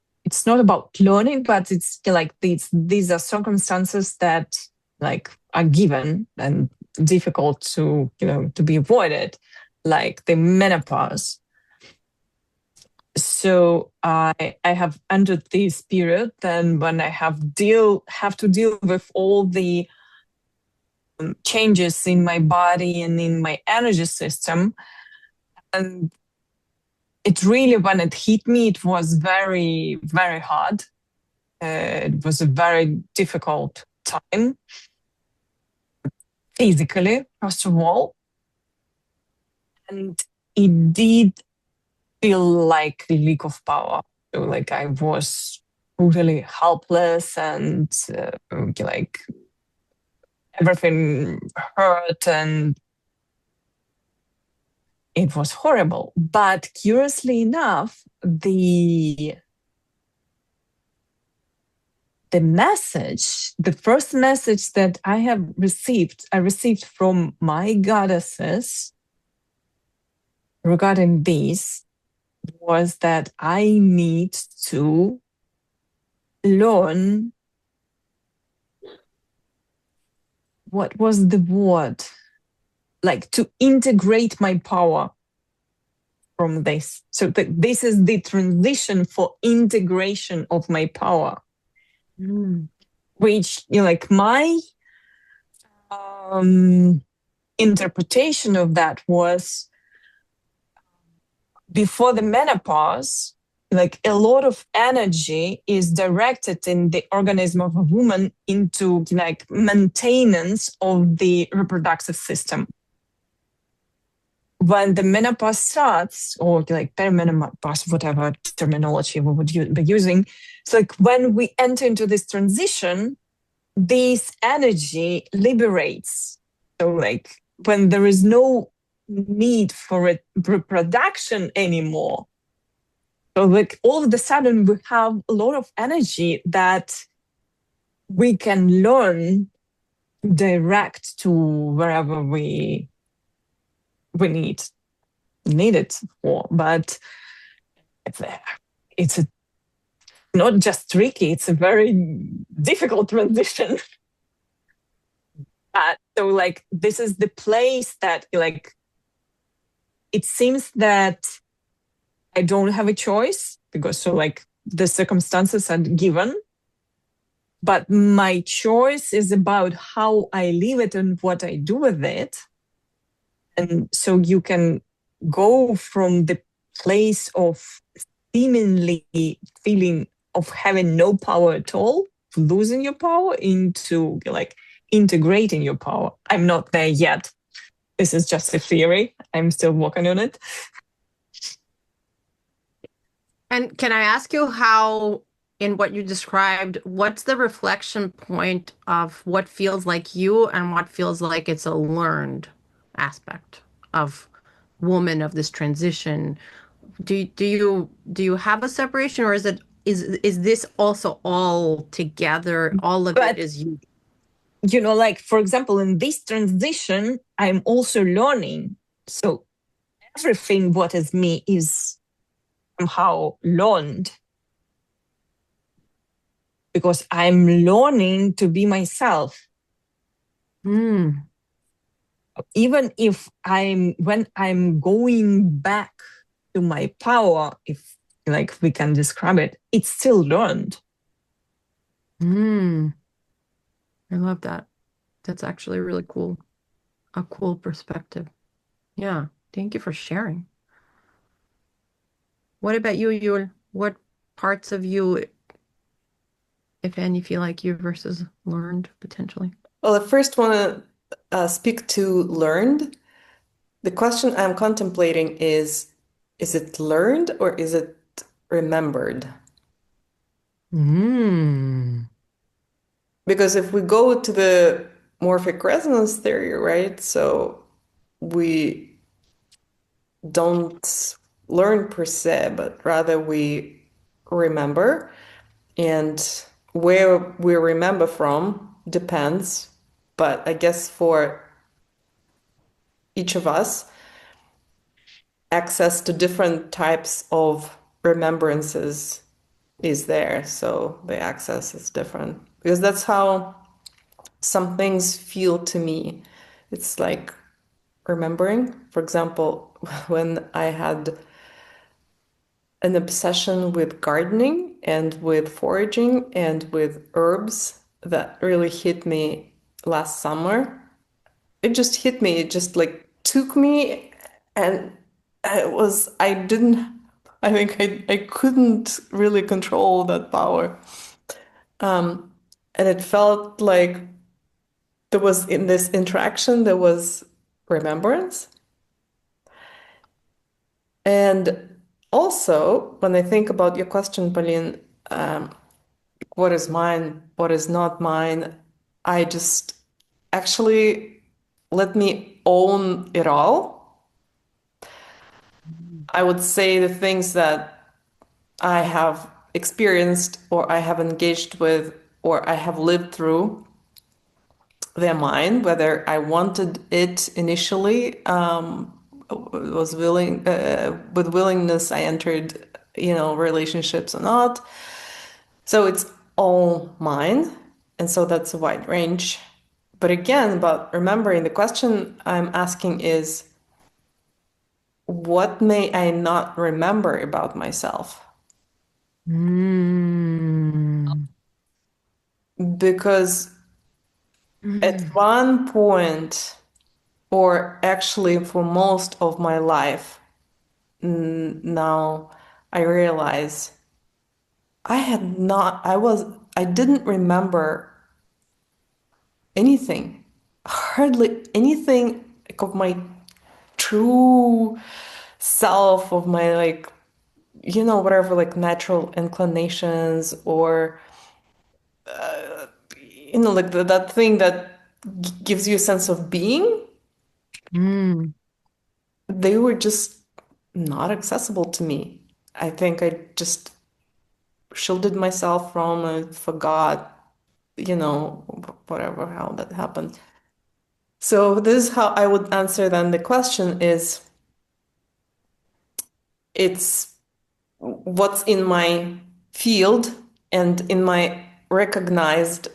not about learning, but it's like these are circumstances that like are given and difficult to to be avoided, like the menopause. So I have entered this period then when I have to deal with all the changes in my body and in my energy system. And it really, when it hit me, it was very, very hard. It was a very difficult time, physically, first of all. And it did feel like a leak of power. So, like, I was totally helpless and like everything hurt and it was horrible. But curiously enough, the message, the first message that I received from my goddesses regarding this was that I need to learn, what was the word? Like, to integrate my power from this. So this is the transition for integration of my power. Which, like, my interpretation of that was, before the menopause, like, a lot of energy is directed in the organism of a woman into, like, maintenance of the reproductive system. When the menopause starts, or like perimenopause, whatever terminology we would be using, it's like when we enter into this transition, this energy liberates. So, like, when there is no need for reproduction anymore, so, like, all of a sudden we have a lot of energy that we can learn direct to wherever we need it for. But it's not just tricky, it's a very difficult transition. So, like, this is the place that, like, it seems that I don't have a choice, because, so, like, the circumstances are given, but my choice is about how I live it and what I do with it. And so you can go from the place of seemingly feeling of having no power at all, losing your power, into, like, integrating your power. I'm not there yet. This is just a theory. I'm still working on it. And can I ask you how, in what you described, what's the reflection point of what feels like you and what feels like it's a learned aspect of woman, of this transition? Do you have a separation, or is this also all together? All of it is you. You know, like, for example, in this transition, I'm also learning. So everything what is me is somehow learned, because I'm learning to be myself. Even if when I'm going back to my power, if, like, we can describe it, it's still learned. I love that. That's actually really cool. A cool perspective. Yeah. Thank you for sharing. What about you, Yul? What parts of you, if any, feel like you versus learned potentially? Well, I first want to speak to learned. The question I'm contemplating is it learned or is it remembered? Because if we go to the morphic resonance theory, right? So we don't learn per se, but rather we remember. And where we remember from depends. But I guess for each of us, access to different types of remembrances is there. So the access is different. Because that's how some things feel to me. It's like remembering. For example, when I had an obsession with gardening and with foraging and with herbs that really hit me last summer. it just hit me. It just like took me, and I couldn't really control that power. And it felt like there was, in this interaction, there was remembrance. And also, when I think about your question, Pauline, what is mine, what is not mine, I just actually let me own it all. I would say the things that I have experienced or I have engaged with or I have lived through, they're mine, whether I wanted it initially, was willing, with willingness, I entered, relationships or not. So it's all mine. And so that's a wide range. But again, about remembering, the question I'm asking is, what may I not remember about myself? Because at one point, or actually for most of my life, now I realize I didn't remember anything, hardly anything like of my true self, of my whatever, like natural inclinations, or like that thing that gives you a sense of being. They were just not accessible to me. I think I just shielded myself from it, forgot, whatever, how that happened. So this is how I would answer then. The question is, it's what's in my field and in my recognized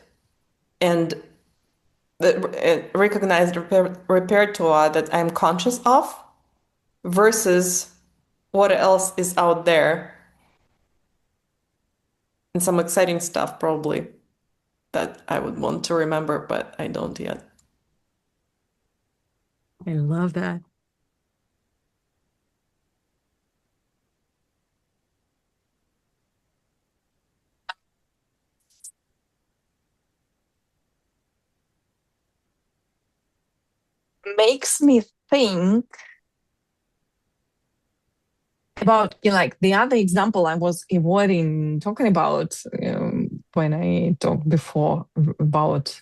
repertoire that I'm conscious of, versus what else is out there, and some exciting stuff probably that I would want to remember, but I don't yet. I love that. Makes me think about like the other example I was avoiding talking about when I talked before about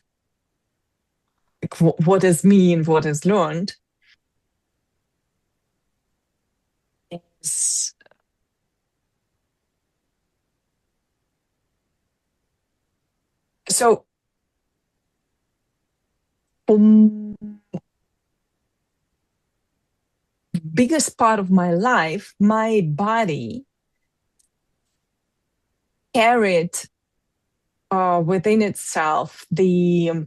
like, what is me and what is learned. Is so biggest part of my life, my body carried within itself the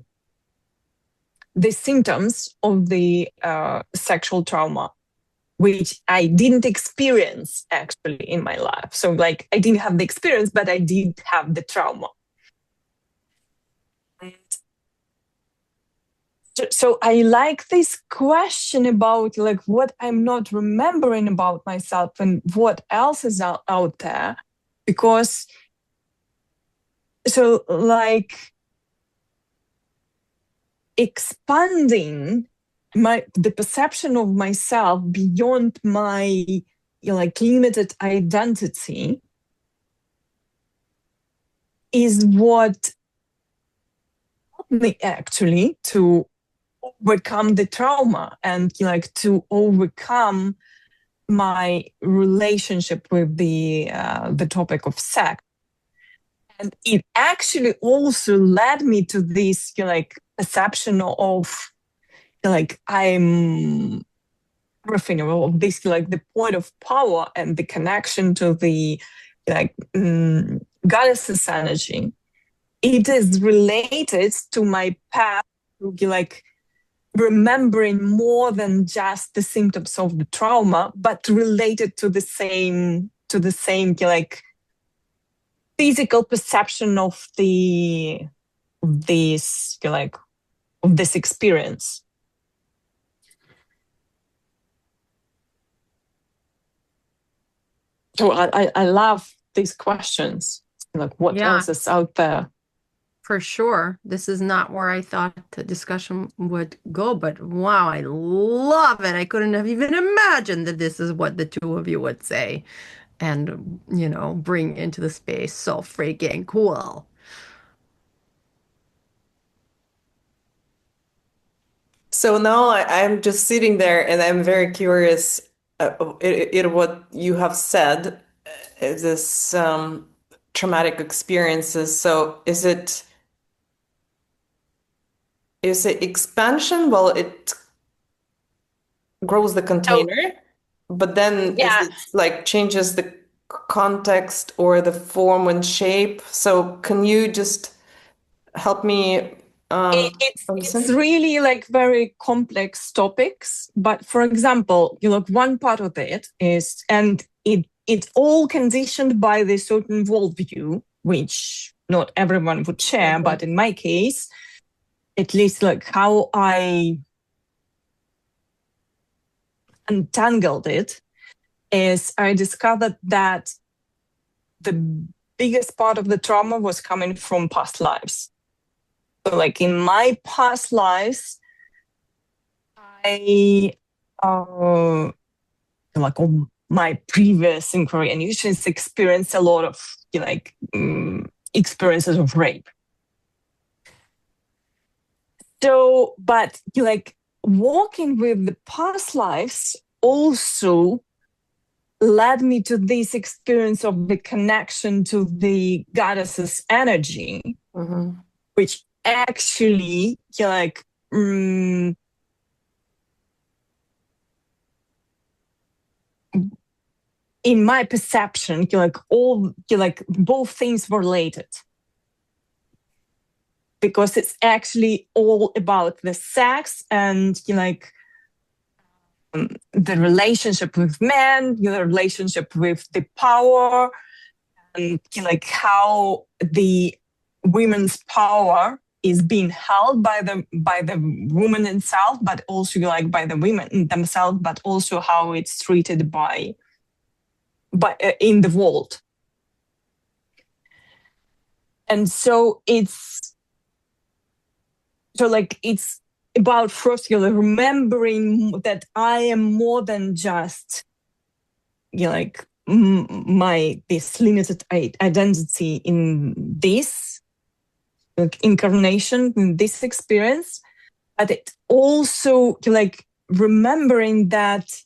symptoms of the sexual trauma, which I didn't experience actually in my life. So like I didn't have the experience, but I did have the trauma. And so I like this question about like what I'm not remembering about myself and what else is out there, because so like expanding the perception of myself beyond my like limited identity is what helped me actually to overcome the trauma and like to overcome my relationship with the topic of sex. And it actually also led me to this like perception of like I'm everything, of this like the point of power and the connection to the like goddess's energy. It is related to my path to like remembering more than just the symptoms of the trauma, but related to the same like physical perception of this experience. So I love these questions. Like, what else is out there? For sure. This is not where I thought the discussion would go, but wow, I love it. I couldn't have even imagined that this is what the two of you would say and, bring into the space. So freaking cool. So now I'm just sitting there and I'm very curious what you have said, this traumatic experiences. So is it expansion? Well, it grows the container, but then is it like changes the context or the form and shape? So can you just help me it's really like very complex topics, but for example, one part of it is, and it's all conditioned by the certain worldview, which not everyone would share, but in my case, at least like how I untangled it is I discovered that the biggest part of the trauma was coming from past lives. So like in my past lives, I like on my previous incarnations experienced a lot of experiences of rape. So, but like walking with the past lives also led me to this experience of the connection to the goddess's energy, which actually in my perception, both things were related. Because it's actually all about the sex and the relationship with men, the relationship with the power, and how the women's power is being held by the woman itself, but also by the women themselves, but also how it's treated by in the world. And so it's about first remembering that I am more than just this limited identity in this incarnation, in this experience, but it also remembering that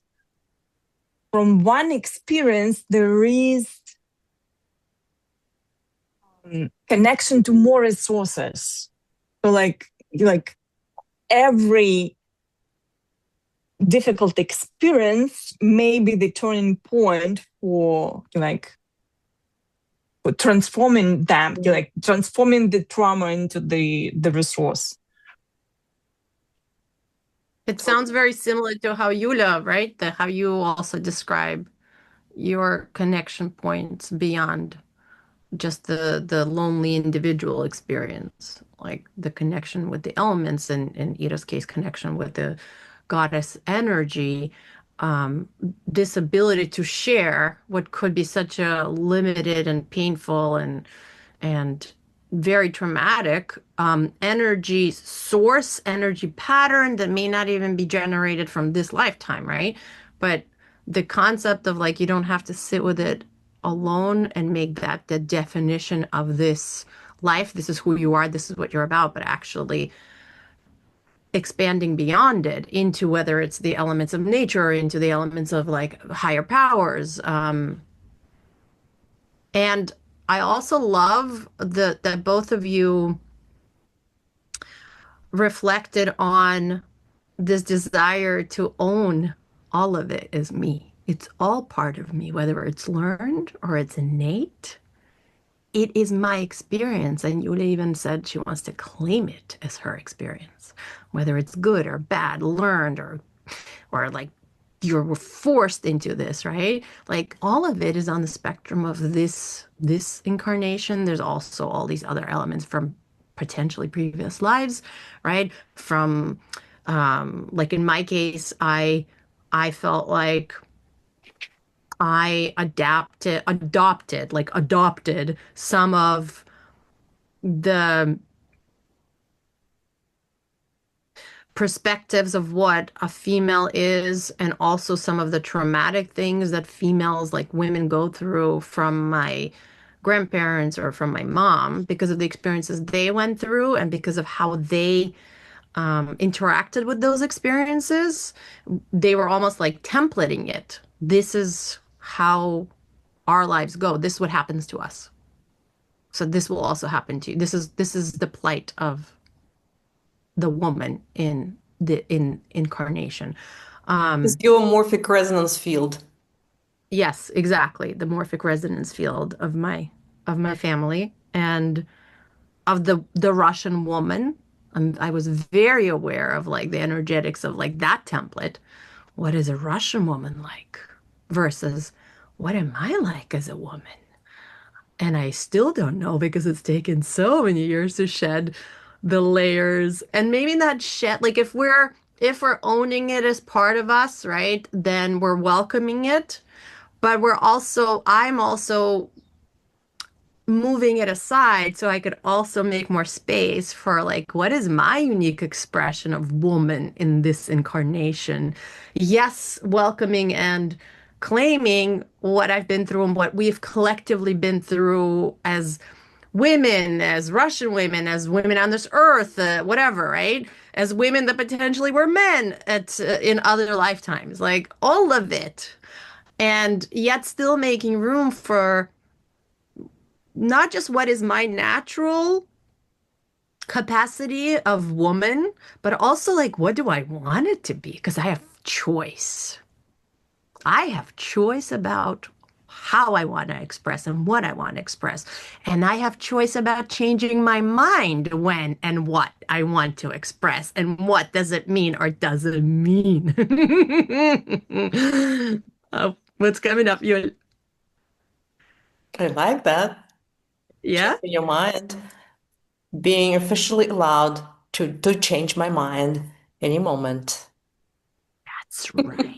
from one experience there is connection to more resources. So every difficult experience may be the turning point for transforming them, transforming the trauma into the resource. It sounds very similar to how Yulia, right? How you also describe your connection points beyond just the lonely individual experience, like the connection with the elements, and in Ida's case, connection with the goddess energy, this ability to share what could be such a limited and painful and very traumatic energy source, energy pattern that may not even be generated from this lifetime, right? But the concept of you don't have to sit with it alone and make that the definition of this life. This is who you are. This is what you're about. But actually expanding beyond it into whether it's the elements of nature or into the elements of higher powers. And I also love that both of you reflected on this desire to own all of it as me. It's all part of me, whether it's learned or it's innate. It is my experience. And Yulia even said she wants to claim it as her experience, whether it's good or bad, learned or you're forced into this, right? All of it is on the spectrum of this incarnation. There's also all these other elements from potentially previous lives, right? From in my case, I felt like I adopted some of the perspectives of what a female is, and also some of the traumatic things that females, like women, go through from my grandparents or from my mom because of the experiences they went through and because of how they interacted with those experiences. They were almost like templating it. This is how our lives go. This is what happens to us. So this will also happen to you. This is the plight of the woman in the incarnation. This geomorphic resonance field. Yes, exactly. The morphic resonance field of my family and of the Russian woman. I was very aware of like the energetics of like that template. What is a Russian woman like versus what am I like as a woman? And I still don't know because it's taken so many years to shed the layers. And maybe that shed, like if we're owning it as part of us, right, then we're welcoming it. But I'm also moving it aside so I could also make more space for like what is my unique expression of woman in this incarnation. Yes, welcoming and claiming what I've been through and what we've collectively been through as women, as Russian women, as women on this earth, whatever, right? As women that potentially were men at in other lifetimes, like all of it, and yet still making room for not just what is my natural capacity of woman, but also like what do I want it to be? Because I have choice. I have choice about how I want to express and what I want to express. And I have choice about changing my mind when and what I want to express and what does it mean or doesn't mean. What's coming up? You, I like that. yeah? Changing your mind. Being officially allowed to change my mind any moment. That's right.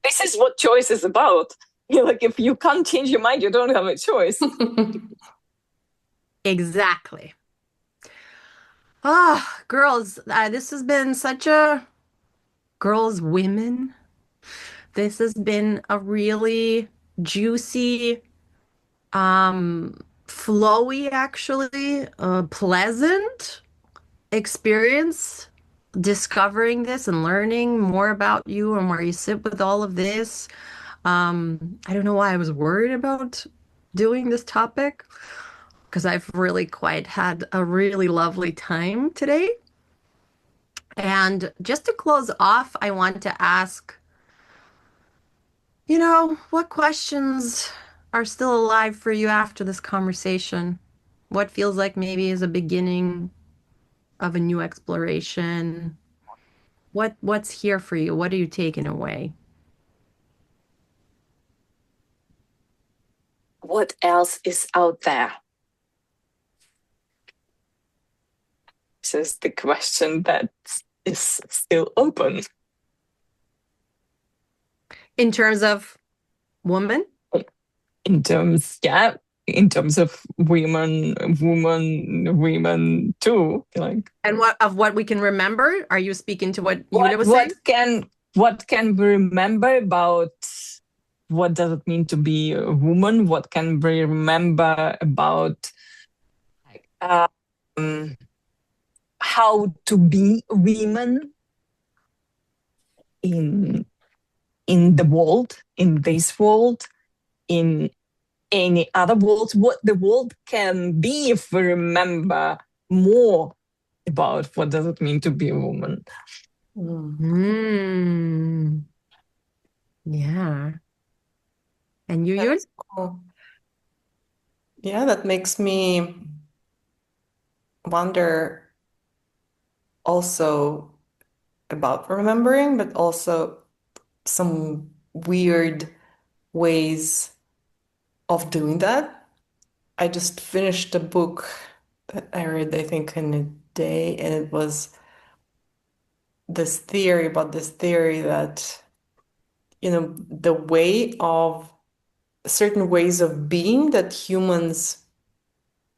This is what choice is about. Like if you can't change your mind, you don't have a choice. Exactly. Ah, girls, this has been such a girls, women. This has been a really juicy, flowy, actually, pleasant experience discovering this and learning more about you and where you sit with all of this. I don't know why I was worried about doing this topic because I've really quite had a really lovely time today. And just to close off, I want to ask, what questions are still alive for you after this conversation? What feels like maybe is a beginning of a new exploration? What's here for you? What are you taking away? What else is out there? This is the question that is still open. In terms of woman? In terms of women too. Like, And what we can remember? Are you speaking to what Yulia was saying? what can we remember about what does it mean to be a woman? What can we remember about like, how to be women in the world, in this world, in any other world, what the world can be if we remember more about what does it mean to be a woman. Yeah. And you? Cool. Yeah, that makes me wonder also about remembering, but also some weird ways of doing that. I just finished a book that I read, I think, in a day, and it was this theory that the way of certain ways of being that humans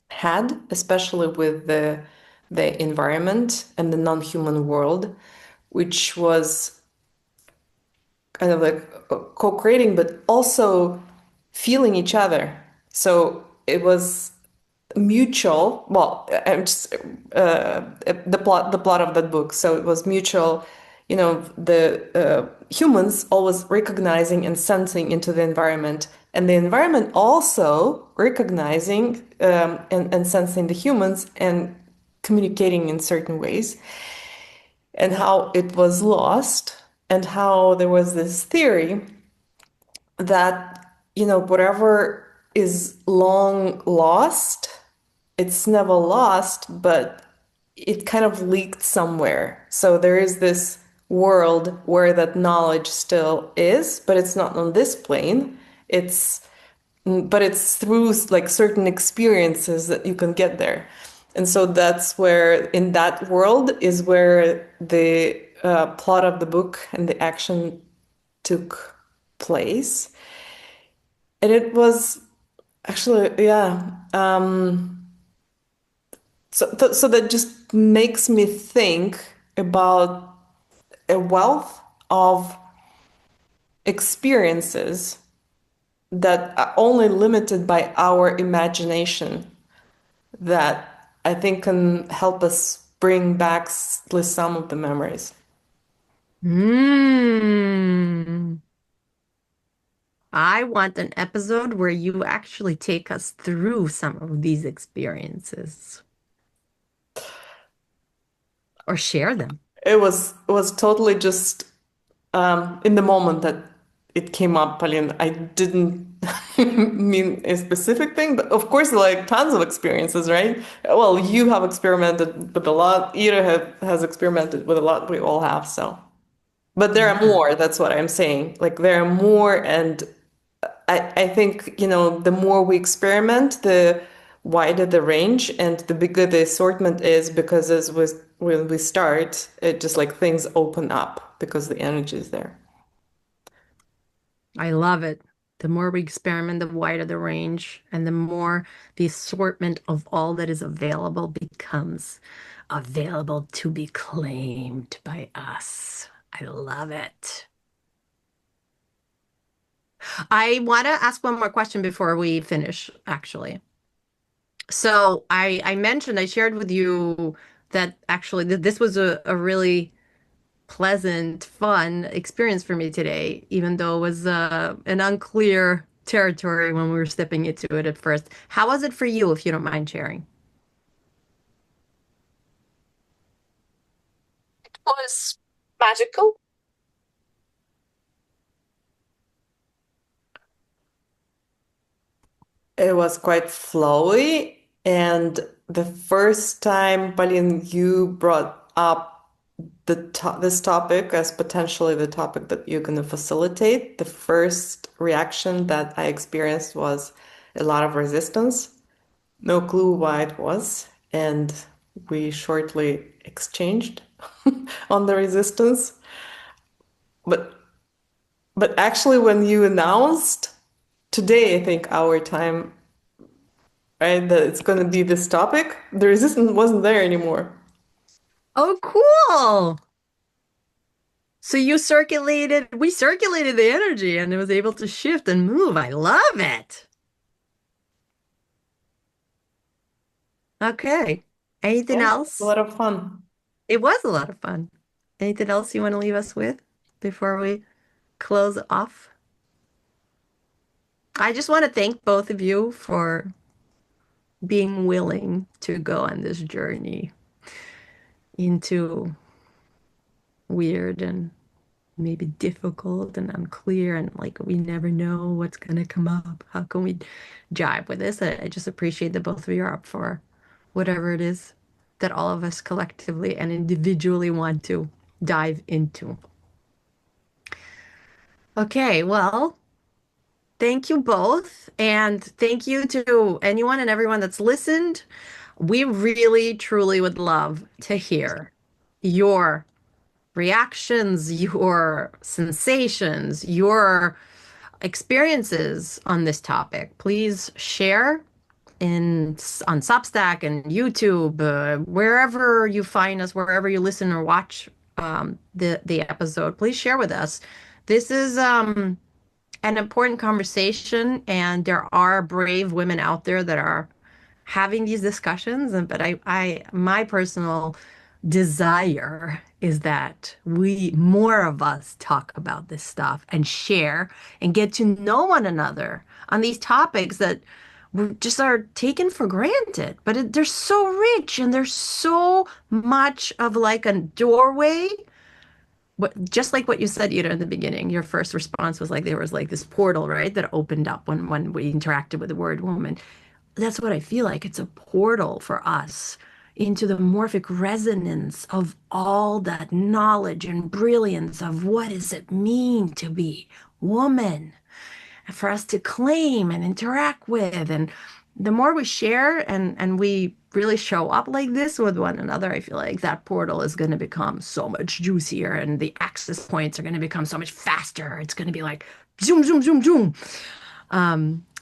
had, especially with the environment and the non-human world, which was kind of like co-creating, but also feeling each other. So it was mutual. Well, I'm just the plot of that book. So it was mutual. The humans always recognizing and sensing into the environment, and the environment also recognizing and sensing the humans and communicating in certain ways, and how it was lost, and how there was this theory that whatever is long lost, it's never lost, but it kind of leaked somewhere. So there is this world where that knowledge still is, but it's not on this plane. But it's through like certain experiences that you can get there. And so that's where, in that world, is where the plot of the book and the action took place. And it was actually, yeah. So that just makes me think about a wealth of experiences that are only limited by our imagination, that I think can help us bring back at least some of the memories. I want an episode where you actually take us through some of these experiences or share them. It was totally just in the moment that it came up, Pauline. I didn't mean a specific thing, but of course, like tons of experiences, right? Well, you have experimented with a lot. Ira has experimented with a lot. We all have, so. But there are more. That's what I'm saying. Like there are more, and I think the more we experiment, the wider the range and the bigger the assortment is, because when we start, it just like things open up because the energy is there. I love it. The more we experiment, the wider the range, and the more the assortment of all that is available becomes available to be claimed by us. I love it. I want to ask one more question before we finish, actually. So I mentioned, I shared with you that actually this was a really pleasant, fun experience for me today, even though it was an unclear territory when we were stepping into it at first. How was it for you, if you don't mind sharing? It was magical. It was quite flowy, and the first time, Pauline, you brought up this topic as potentially the topic that you're going to facilitate, the first reaction that I experienced was a lot of resistance. No clue why it was, and we shortly exchanged on the resistance. But actually, when you announced today, I think our time, right, that it's going to be this topic, the resistance wasn't there anymore. Oh, cool. So we circulated the energy and it was able to shift and move. I love it. Okay. Anything Yeah, else? a lot of fun. It was a lot of fun. Anything else you want to leave us with before we close off? I just want to thank both of you for being willing to go on this journey into weird and maybe difficult and unclear, and like we never know what's gonna come up. How can we jive with this? I just appreciate that both of you are up for whatever it is that all of us collectively and individually want to dive into. Okay, well, thank you both, and thank you to anyone and everyone that's listened. We really, truly would love to hear your reactions, your sensations, your experiences on this topic. Please share on Substack and YouTube, wherever you find us, wherever you listen or watch the episode. Please share with us. This is an important conversation, and there are brave women out there that are having these discussions. But my personal desire is that more of us talk about this stuff and share and get to know one another on these topics that we just are taken for granted. But they're so rich, and there's so much of like a doorway. Just like what you said, Ida, in the beginning, your first response was like there was like this portal, right, that opened up when we interacted with the word woman. That's what I feel like. It's a portal for us into the morphic resonance of all that knowledge and brilliance of what does it mean to be woman, for us to claim and interact with. And the more we share and we really show up like this with one another, I feel like that portal is going to become so much juicier, and the access points are going to become so much faster. It's going to be like zoom, zoom, zoom, zoom.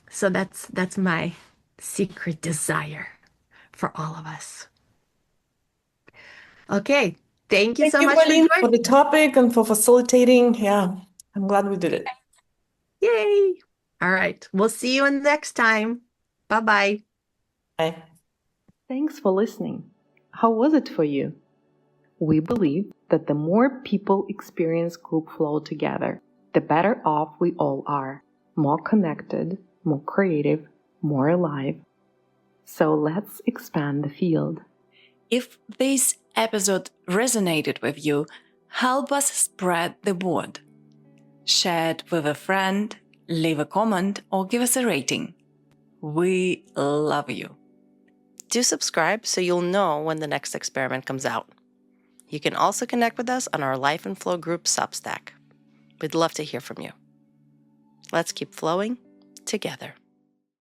So that's my secret desire for all of us. Okay. Thank you so much for Pauline, for joining. the topic and for facilitating. Yeah, I'm glad we did it. Yay. All right. We'll see you next time. Bye-bye. Bye. Thanks for listening. How was it for you? We believe that the more people experience group flow together, the better off we all are. More connected, more creative, more alive. So let's expand the field. If this episode resonated with you, help us spread the word. Share it with a friend, leave a comment, or give us a rating. We love you. Do subscribe so you'll know when the next experiment comes out. You can also connect with us on our Life and Flow group Substack. We'd love to hear from you. Let's keep flowing together.